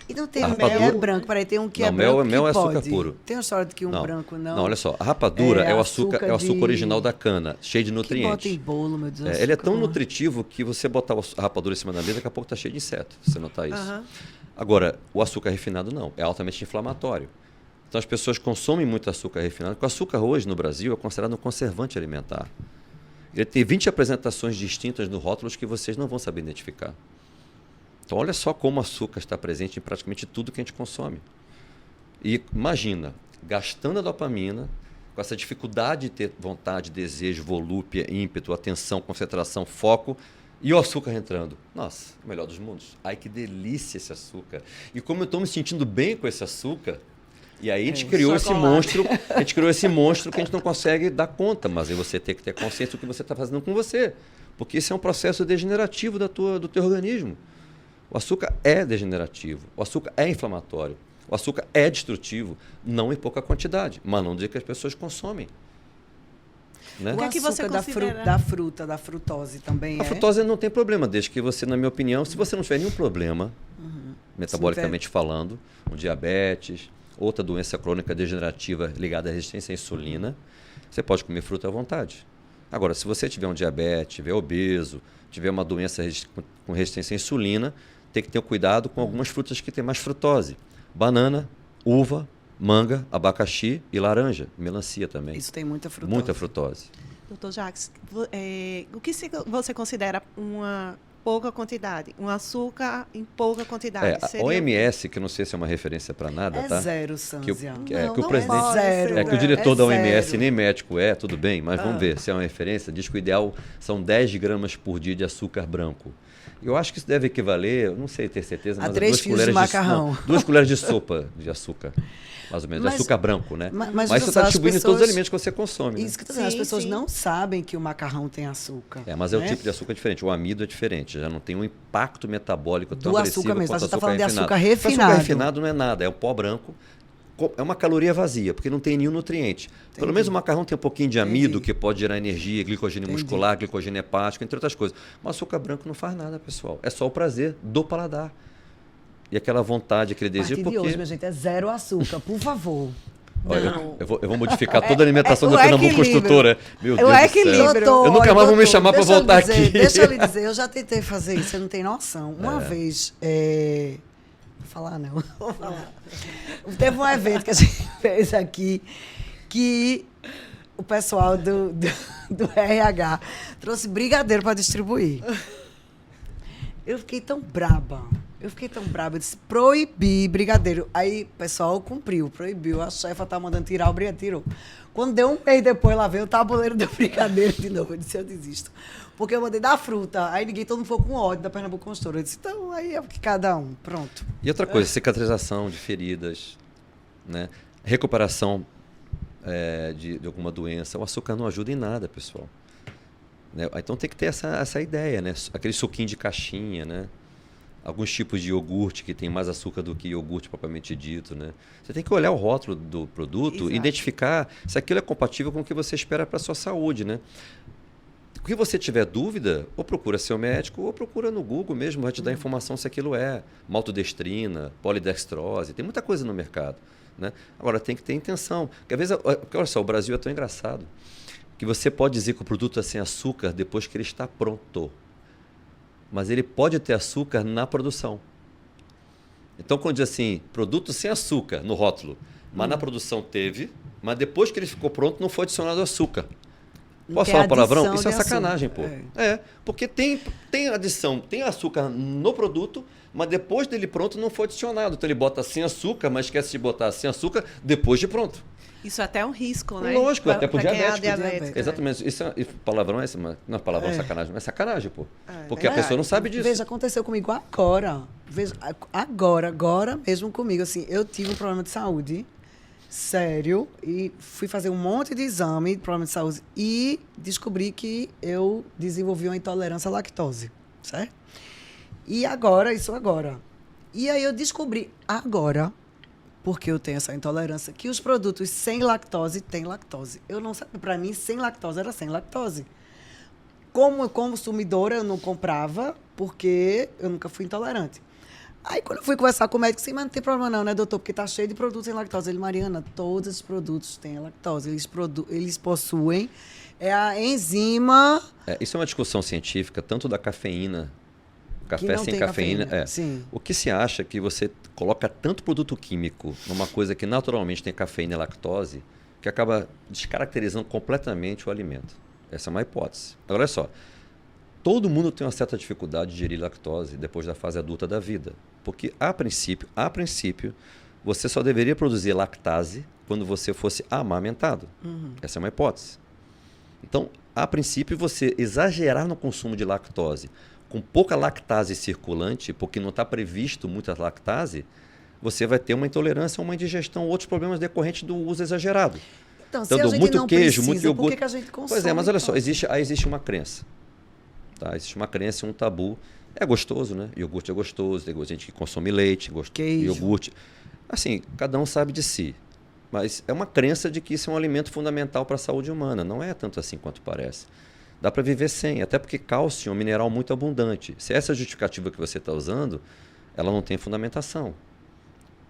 E não tem mel é branco, peraí, tem um que é branco mel é açúcar pode. Puro. Tem uma história de que branco não. Não, olha só, a rapadura é o açúcar original da cana, cheio de nutrientes. Que bota em bolo, meu Deus. Ele é tão nutritivo que você botar a rapadura em cima da mesa, daqui a pouco está cheio de inseto, se você notar isso. Agora, o açúcar refinado não, é altamente inflamatório. Então as pessoas consomem muito açúcar refinado, porque o açúcar hoje no Brasil é considerado um conservante alimentar. Ele tem 20 apresentações distintas no rótulos que vocês não vão saber identificar. Então, olha só como o açúcar está presente em praticamente tudo que a gente consome. E imagina, gastando a dopamina, com essa dificuldade de ter vontade, desejo, volúpia, ímpeto, atenção, concentração, foco, e o açúcar entrando. Nossa, o melhor dos mundos. Ai, que delícia esse açúcar. E como eu estou me sentindo bem com esse açúcar, e aí a gente criou esse monstro, que a gente não consegue dar conta, mas aí você tem que ter consciência do que você está fazendo com você. Porque isso é um processo degenerativo do teu organismo. O açúcar é degenerativo, o açúcar é inflamatório, o açúcar é destrutivo, não em pouca quantidade, mas não dizer que as pessoas consomem. Né? O que é que você açúcar considera? da fruta, da frutose também A frutose não tem problema, desde que você, na minha opinião, se você não tiver nenhum problema, metabolicamente falando, um diabetes, outra doença crônica degenerativa ligada à resistência à insulina, você pode comer fruta à vontade. Agora, se você tiver um diabetes, tiver obeso, tiver uma doença com resistência à insulina, tem que ter cuidado com algumas frutas que têm mais frutose. Banana, uva, manga, abacaxi e laranja, melancia também. Isso tem muita frutose. Muita frutose. Doutor Jacques, o que você considera uma pouca quantidade? Um açúcar em pouca quantidade? A OMS, que eu não sei se é uma referência para nada, tá? Zero, Sânzia. O presidente, zero, que o diretor da OMS zero. nem médico tudo bem, mas vamos ver se é uma referência. Diz que o ideal são 10 gramas por dia de açúcar branco. Eu acho que isso deve equivaler, eu não sei ter certeza, mas 3 fios de macarrão. 2 colheres de sopa de açúcar, mais ou menos, de açúcar branco, né? Mas você está distribuindo em todos os pessoas... alimentos que você consome. Né? Isso que eu tô dizendo, as pessoas não sabem que o macarrão tem açúcar. Mas é o tipo de açúcar diferente, o amido é diferente, já não tem um impacto metabólico tão do agressivo açúcar mesmo, quanto você está falando de refinado. açúcar refinado. Açúcar refinado não é nada, é um pó branco, é uma caloria vazia, porque não tem nenhum nutriente. Pelo menos o macarrão tem um pouquinho de amido, que pode gerar energia, glicogênio muscular, glicogênio hepático, entre outras coisas. Mas açúcar branco não faz nada, pessoal. É só o prazer do paladar. E aquela vontade, aquele desejo. De hoje, minha gente, é zero açúcar, por favor. Olha, eu vou modificar toda a alimentação da Pernambuco Construtora. Meu Deus do céu. Doutor, eu nunca mais vou me chamar para voltar aqui. Deixa eu lhe dizer, eu já tentei fazer isso, você não tem noção. Uma vez... Vou falar, não. Vou falar. Teve um evento que a gente fez aqui que o pessoal do RH trouxe brigadeiro para distribuir. Eu fiquei tão braba. Eu disse, proibi brigadeiro. Aí o pessoal cumpriu, proibiu. A chefa estava mandando tirar o brigadeiro, tirou. Quando deu um mês depois, lá veio o tabuleiro do brigadeiro de novo. Eu disse, eu desisto. Porque eu mandei da fruta. Aí ninguém, todo mundo ficou com ódio da Pernambuco Construtora. Eu disse, então aí é o que cada um. Pronto. E outra coisa, cicatrização de feridas, né? Recuperação de alguma doença. O açúcar não ajuda em nada, pessoal. Né? Então tem que ter essa ideia, né? Aquele suquinho de caixinha, né? Alguns tipos de iogurte que tem mais açúcar do que iogurte propriamente dito, né? Você tem que olhar o rótulo do produto e identificar se aquilo é compatível com o que você espera para a sua saúde, né? O que você tiver dúvida, ou procura seu médico, ou procura no Google mesmo, vai te dar informação se aquilo é maltodestrina, polidextrose, tem muita coisa no mercado, né? Agora, tem que ter intenção. Porque, às vezes, porque, olha só, o Brasil é tão engraçado que você pode dizer que o produto é sem açúcar depois que ele está pronto. Mas ele pode ter açúcar na produção. Então, quando diz assim, produto sem açúcar no rótulo, mas na produção teve, mas depois que ele ficou pronto não foi adicionado açúcar. Posso falar palavrão? Isso é sacanagem, pô. Porque tem adição, tem açúcar no produto, mas depois dele pronto não foi adicionado. Então ele bota sem açúcar, mas esquece de botar sem açúcar depois de pronto. Isso é até um risco, né? Lógico, até pro diabético. Diabético, exatamente. Isso palavrão é esse, não é palavrão sacanagem, mas é sacanagem, pô. Porque a pessoa não sabe disso. Veja, aconteceu comigo agora. Veja, agora mesmo comigo. Assim, eu tive um problema de saúde sério e fui fazer um monte de exame de problema de saúde e descobri que eu desenvolvi uma intolerância à lactose, certo? E agora. E aí eu descobri agora, porque eu tenho essa intolerância, que os produtos sem lactose têm lactose. Eu não sabia, para mim, sem lactose era sem lactose. Como consumidora, eu não comprava, porque eu nunca fui intolerante. Aí, quando eu fui conversar com o médico, disse, mas não tem problema não, né, doutor? Porque tá cheio de produtos sem lactose. Ele, Mariana, todos os produtos têm lactose. Eles possuem a enzima... Isso é uma discussão científica, tanto da cafeína, café sem cafeína. Sim. O que se acha que você coloca tanto produto químico numa coisa que naturalmente tem cafeína e lactose, que acaba descaracterizando completamente o alimento. Essa é uma hipótese. Agora, olha só. todo mundo tem uma certa dificuldade de digerir lactose depois da fase adulta da vida. Porque, a princípio, você só deveria produzir lactase quando você fosse amamentado. Essa é uma hipótese. Então, a princípio, você exagerar no consumo de lactose com pouca lactase circulante, porque não está previsto muita lactase, você vai ter uma intolerância, uma indigestão, outros problemas decorrentes do uso exagerado. Então, se a gente muito não queijo, precisa, muito iogurte. por que a gente consome? Pois é, mas olha só, então? existe uma crença. Tá? Existe uma crença, um tabu. É gostoso, né? Iogurte é gostoso, tem gente que consome leite, Queijo. iogurte. Assim, cada um sabe de si. Mas é uma crença de que isso é um alimento fundamental para a saúde humana. Não é tanto assim quanto parece. Dá para viver sem, até porque cálcio é um mineral muito abundante. Se essa justificativa que você está usando, ela não tem fundamentação.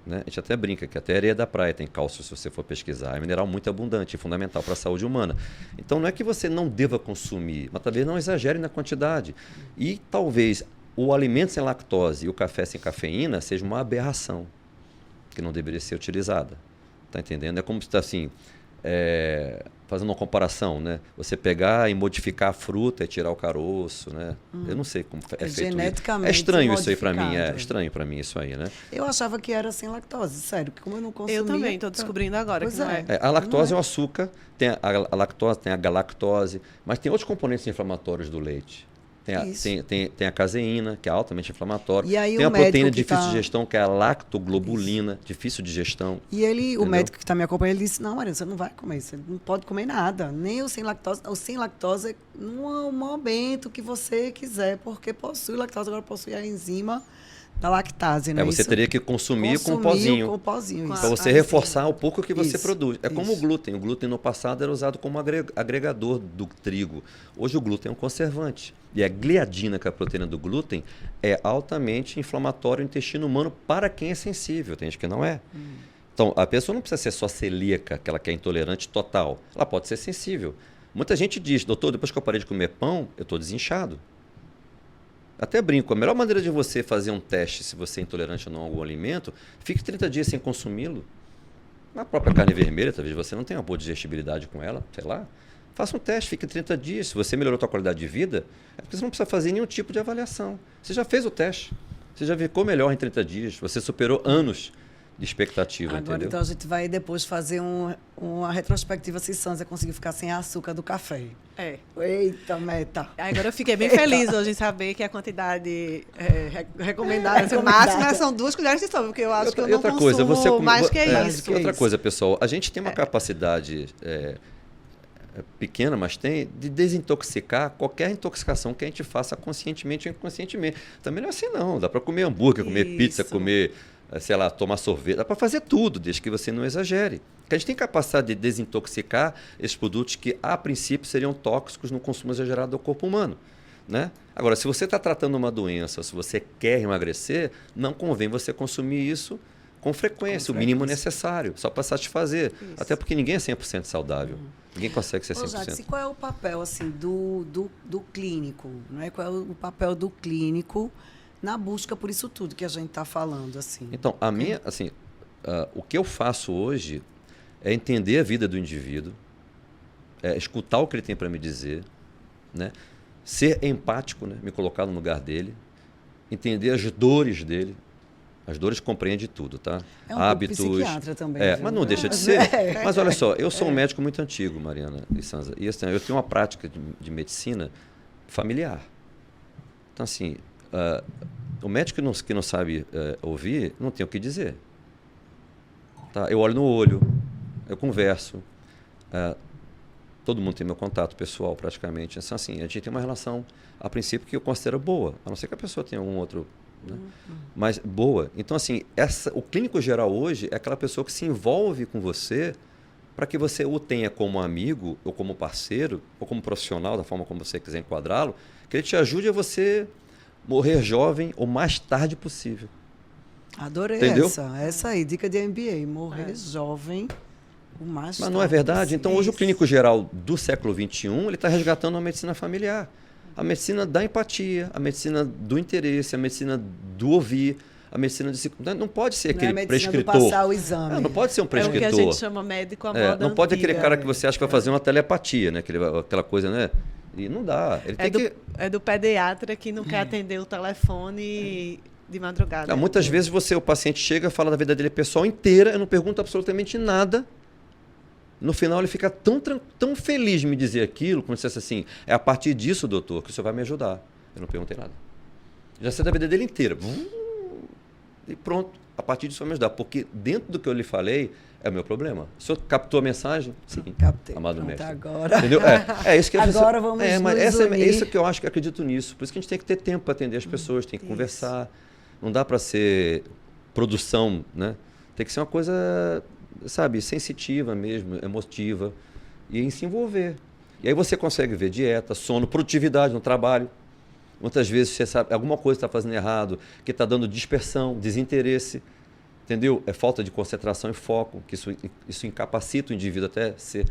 Né? A gente até brinca que até a areia da praia tem cálcio, se você for pesquisar. É um mineral muito abundante e fundamental para a saúde humana. Então não é que você não deva consumir, mas talvez não exagere na quantidade. E talvez o alimento sem lactose e o café sem cafeína seja uma aberração que não deveria ser utilizada. Está entendendo? É como se está assim, fazendo uma comparação, né? Você pegar e modificar a fruta e tirar o caroço, né? Eu não sei como é feito geneticamente isso. É estranho isso aí para mim, modificado. é estranho para mim isso aí, né? Eu achava que era sem lactose, sério, porque como eu não consumia... Eu também estou descobrindo agora Pois que não é. é. A lactose é o açúcar, tem a lactose, tem a galactose, mas tem outros componentes inflamatórios do leite. Tem a caseína, que é altamente inflamatória. E aí tem o a proteína médico que difícil tá- de digestão, que é a lactoglobulina, difícil de digestão. E ele, o Entendeu? médico que está me acompanhando, ele disse, não, Mariana, você não vai comer isso, você não pode comer nada, nem o sem lactose. O sem lactose é no momento que você quiser, porque possui lactose, agora possui a enzima da lactase, né? Você teria que consumir com Com pozinho. o pozinho, Com isso. Para você Ah, reforçar o pouco que você Isso, produz. É como o isso. glúten. O glúten no passado era usado como agregador do trigo. Hoje o glúten é um conservante. E a gliadina, que é a proteína do glúten, é altamente inflamatório no intestino humano para quem é sensível. Tem gente que não é. Então, a pessoa não precisa ser só celíaca, aquela que é intolerante total. Ela pode ser sensível. Muita gente diz, doutor, depois que eu parei de comer pão, eu estou desinchado. Até brinco, a melhor maneira de você fazer um teste se você é intolerante ou não a algum alimento, fique 30 dias sem consumi-lo. Na própria carne vermelha, talvez você não tenha uma boa digestibilidade com ela, sei lá. Faça um teste, fique 30 dias. Se você melhorou a sua qualidade de vida, é porque você não precisa fazer nenhum tipo de avaliação. Você já fez o teste. Você já ficou melhor em 30 dias. Você superou anos de expectativa, Agora, entendeu? então, a gente vai depois fazer uma retrospectiva se Sansa conseguiu ficar sem açúcar do café. É. Eita, meta. Agora eu fiquei bem feliz hoje em saber que a quantidade recomendada, Recomendada. máxima são 2 colheres de sopa, porque eu acho que eu não outra consumo coisa, você mais que Mais isso. que outra isso. coisa, pessoal, a gente tem uma capacidade pequena, mas tem, de desintoxicar qualquer intoxicação que a gente faça conscientemente ou inconscientemente. Também não é assim não, dá para comer hambúrguer, comer pizza, Isso. comer, sei lá, tomar sorvete, dá para fazer tudo, desde que você não exagere. Porque a gente tem capacidade de desintoxicar esses produtos que, a princípio, seriam tóxicos no consumo exagerado do corpo humano. Né? Agora, se você está tratando uma doença, se você quer emagrecer, não convém você consumir isso com frequência, o mínimo necessário, só para satisfazer. Isso. Até porque ninguém é 100% saudável. Ninguém consegue ser 100%. Ô, Jacques, e qual é o papel assim, do clínico? Não é? Qual é o papel do clínico na busca por isso tudo que a gente está falando? Assim? Então, o que eu faço hoje é entender a vida do indivíduo, escutar o que ele tem para me dizer, né? Ser empático, né? Me colocar no lugar dele, entender as dores dele. As dores compreendem tudo, tá? É um Hábitos. pouco psiquiatra também. É, viu? mas não deixa de ser. Mas olha só, eu sou um médico muito antigo, Mariana e Sansa. E assim, eu tenho uma prática de medicina familiar. Então, assim, o médico que não sabe ouvir, não tem o que dizer. Tá? Eu olho no olho, eu converso. Todo mundo tem meu contato pessoal, praticamente. Então, assim, a gente tem uma relação, a princípio, que eu considero boa. A não ser que a pessoa tenha algum outro... Né? Mas boa. Então, assim, o clínico geral hoje é aquela pessoa que se envolve com você para que você o tenha como amigo, ou como parceiro, ou como profissional, da forma como você quiser enquadrá-lo, que ele te ajude a você morrer jovem o mais tarde possível. Adorei. Entendeu? Essa aí, dica de MBA, morrer jovem o mais Mas não é verdade? Então, hoje o clínico geral do século XXI, ele está resgatando a medicina familiar. A medicina da empatia, a medicina do interesse, a medicina do ouvir, a medicina de... Não pode ser aquele não é a medicina do prescritor. passar o exame. Não pode ser um É o prescritor. que a gente chama médico à moda Não pode antiga. aquele cara que você acha que vai fazer uma telepatia, né? Aquela coisa, né? E não dá. Ele É do pediatra que não quer atender o telefone de madrugada. Não, muitas vezes o paciente chega, fala da vida dele pessoal inteira, eu não pergunto absolutamente nada. No final ele fica tão feliz de me dizer aquilo, como se dissesse assim, é a partir disso, doutor, que o senhor vai me ajudar. Eu não perguntei nada. Já sei da vida dele inteira. E pronto, a partir disso vai me ajudar. Porque dentro do que eu lhe falei, é o meu problema. O senhor captou a mensagem? Sim. Captei. Amado Pronto, mestre. Agora. Entendeu? É isso que Agora vamos mas nos unir. isso que eu acho que acredito nisso. Por isso que a gente tem que ter tempo para atender as pessoas, tem que conversar. Não dá para ser produção, né? Tem que ser uma coisa, sabe, sensitiva mesmo, emotiva. E em se envolver. E aí você consegue ver dieta, sono, produtividade no trabalho. Muitas vezes você sabe alguma coisa está fazendo errado, que está dando dispersão, desinteresse. Entendeu? É falta de concentração e foco, que isso incapacita o indivíduo até ser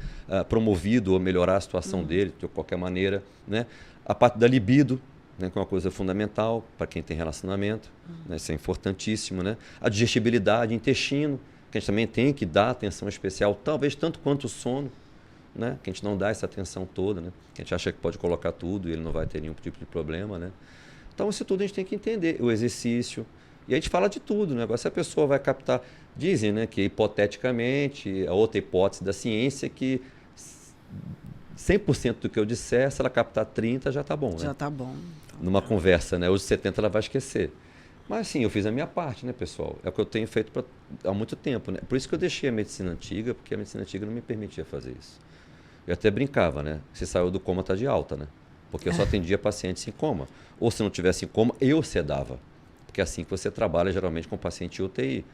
promovido ou melhorar a situação dele, de qualquer maneira. Né? A parte da libido, né, que é uma coisa fundamental para quem tem relacionamento, né? Isso é importantíssimo. Né? A digestibilidade, intestino, que a gente também tem que dar atenção especial, talvez tanto quanto o sono, né? Que a gente não dá essa atenção toda, né? Que a gente acha que pode colocar tudo e ele não vai ter nenhum tipo de problema. Né? Então, isso tudo a gente tem que entender. O exercício. E a gente fala de tudo, né? Agora, se a pessoa vai captar... Dizem, né, que hipoteticamente, a outra hipótese da ciência é que 100% do que eu disser, se ela captar 30%, já está bom. Já né? está bom. Então, Numa conversa, né? Os 70% ela vai esquecer. Mas, sim, eu fiz a minha parte, né, pessoal? É o que eu tenho feito há muito tempo, né? Por isso que eu deixei a medicina antiga, porque a medicina antiga não me permitia fazer isso. Eu até brincava, né? Se saiu do coma, está de alta, né? Porque eu só atendia pacientes em coma. Ou se não tivesse em coma, eu sedava. Porque é assim que você trabalha geralmente com paciente UTI.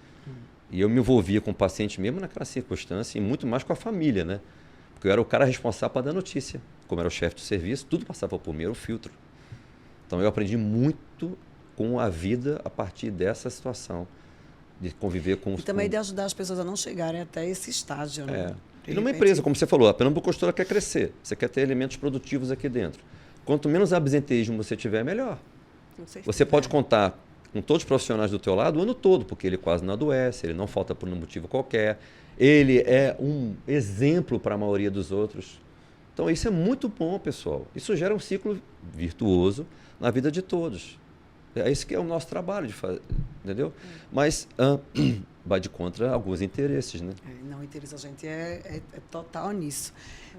E eu me envolvia com o paciente mesmo naquela circunstância e muito mais com a família, né? Porque eu era o cara responsável para dar notícia. Como era o chefe do serviço, tudo passava por mim, era o filtro. Então eu aprendi muito com a vida a partir dessa situação, de conviver com os... E também de ajudar as pessoas a não chegarem até esse estágio, né? E numa empresa, como você falou, a Pernambuco Construtora quer crescer. Você quer ter elementos produtivos aqui dentro. Quanto menos absenteísmo você tiver, melhor. Você pode contar com todos os profissionais do teu lado o ano todo, porque ele quase não adoece, ele não falta por um motivo qualquer, ele é um exemplo para a maioria dos outros. Então isso é muito bom, pessoal. Isso gera um ciclo virtuoso na vida de todos. É isso que é o nosso trabalho de fazer, entendeu? Mas vai de contra alguns interesses, né? Não, o interesse da gente é total nisso.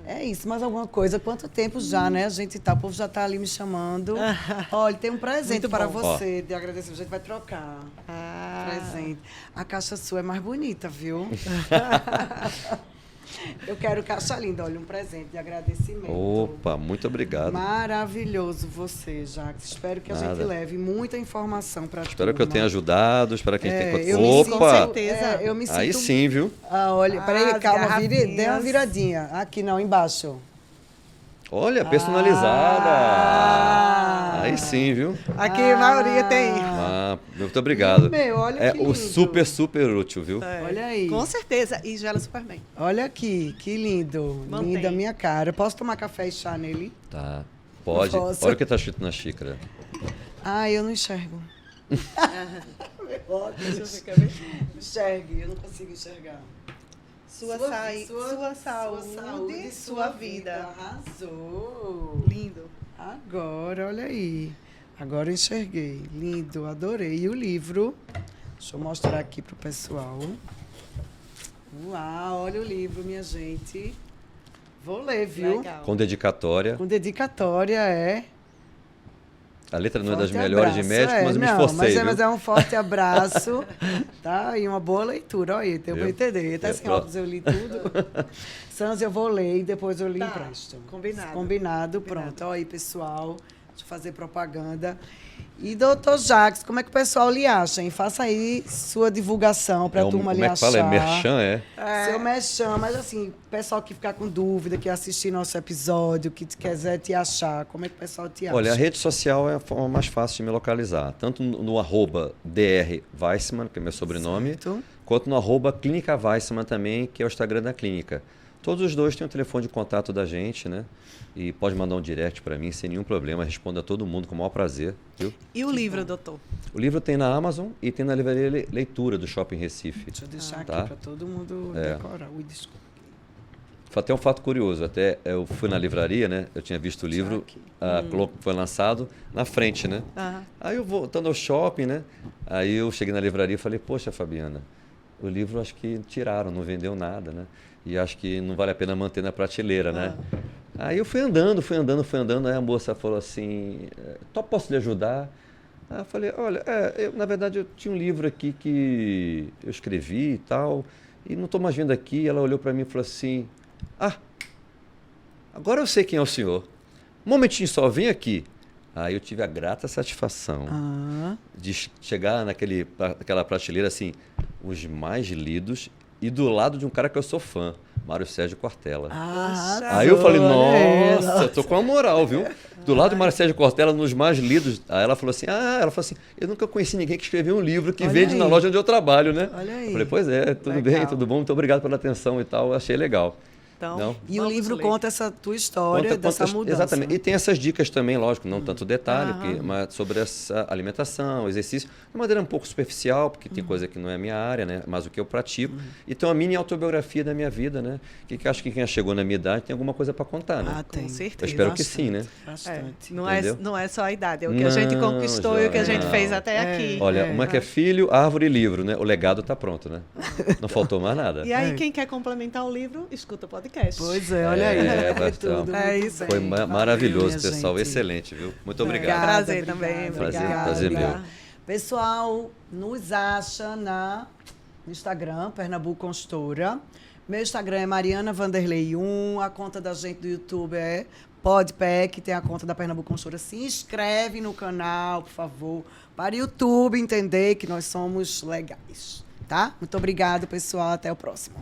É isso, mais alguma coisa? Quanto tempo já, né? A gente tá, o povo já está ali me chamando. Olha, tem um presente para você de agradecimento. A gente vai trocar. Presente. A caixa sua é mais bonita, viu? Eu quero caixa linda. Olha, um presente de agradecimento. Opa, muito obrigado. Maravilhoso você, Jacques. Espero que a gente leve muita informação para a Espero que eu tenha ajudado. Espero que a gente tenha... Opa! Com certeza. Eu me sinto... Aí sim, viu? Olha, peraí, calma, garrafinhas. dê uma viradinha. Aqui não, embaixo. Olha, personalizada. Aí sim, viu? Aqui a maioria tem. Muito obrigado. Olha que o lindo. super útil, viu? Olha aí. Com certeza. E gela super bem. Olha aqui, que lindo. Mantém. Linda a minha cara. Posso tomar café e chá nele? Tá. Pode. Posso. Olha o que está escrito na xícara. Eu não enxergo. Deixa eu ver, quer ver? Enxergue, eu não consigo enxergar. Sua saúde, sua vida. Arrasou. Lindo. Agora, olha aí. Agora eu enxerguei. Lindo, adorei. E o livro? Deixa eu mostrar aqui pro pessoal. Uau, olha o livro, minha gente. Vou ler, viu? Legal. Com dedicatória. Com dedicatória, A letra não é Forte das melhores de abraço, médico, mas eu me não, esforcei, mas viu? é um forte abraço, tá? E uma boa leitura, olha, deu para entender. Até sem pronto. óculos eu li tudo. Sans, eu vou ler e depois eu li empresto. Combinado, pronto. Olha aí, pessoal, deixa eu fazer propaganda. E, doutor Jacques, como é que o pessoal lhe acha, hein? Faça aí sua divulgação para a turma lhe achar. Como é que fala? É merchan, é? Seu merchan, mas assim, o pessoal que ficar com dúvida, que assistir nosso episódio, que quiser te achar, como é que o pessoal te acha? Olha, a rede social é a forma mais fácil de me localizar. Tanto no @Dr. Weissman, que é meu sobrenome, Certo. quanto no @Clínica Weissman também, que é o Instagram da clínica. Todos os dois têm o telefone de contato da gente, né? E pode mandar um direct para mim sem nenhum problema. Respondo a todo mundo com o maior prazer, viu? E o livro, doutor? O livro tem na Amazon e tem na livraria Leitura do Shopping Recife. Deixa eu deixar Tá. aqui para todo mundo decorar. Ui, desculpa. Foi até um fato curioso. Até eu fui na livraria, né? Eu tinha visto o livro, foi lançado na frente, né? Aí eu voltando ao shopping, né? Aí eu cheguei na livraria e falei, poxa, Fabiana, o livro acho que tiraram, não vendeu nada, né? E acho que não vale a pena manter na prateleira, né? Aí eu fui andando. Aí a moça falou assim, posso lhe ajudar? Aí eu falei, olha, na verdade eu tinha um livro aqui que eu escrevi e tal, e não estou mais vendo aqui. Ela olhou para mim e falou assim, agora eu sei quem é o senhor. Um momentinho só, vem aqui. Aí eu tive a grata satisfação de chegar naquela prateleira, assim, os mais lidos, e do lado de um cara que eu sou fã, Mário Sérgio Cortella. Aí eu falei, nossa, eu tô com a moral, viu? Do lado do Mário Sérgio Cortella, nos mais lidos. Aí ela falou assim, eu nunca conheci ninguém que escreveu um livro que vende na loja onde eu trabalho, né? Olha aí. Eu falei, pois é, tudo bem, tudo bom, muito obrigado pela atenção e tal, achei legal. Então, e o livro conta essa tua história, dessa mudança. Exatamente. E tem essas dicas também, lógico, não tanto detalhe, mas sobre essa alimentação, exercício, de maneira um pouco superficial, porque tem coisa que não é a minha área, né? Mas o que eu pratico. E tem uma mini autobiografia da minha vida, né? Que acho que quem chegou na minha idade tem alguma coisa para contar, né? Tem. Com certeza. Eu espero que sim, né? Bastante. Não é só a idade, é o que a gente conquistou e o que a gente fez até aqui. Olha, uma que é filho, árvore e livro, né? O legado está pronto, né? Não faltou mais nada. E aí, quem quer complementar o livro, escuta o podcast. Pois é, olha aí. Tudo. Isso. Foi maravilhoso, pessoal. Excelente, viu? Muito obrigado. Prazer também. Prazer meu. Pessoal, nos acha no Instagram, Pernambuco Consultora. Meu Instagram é Mariana Vanderlei 1. A conta da gente do YouTube é Podpack. Tem a conta da Pernambuco Consultora. Se inscreve no canal, por favor, para o YouTube entender que nós somos legais. Tá? Muito obrigada, pessoal. Até o próximo.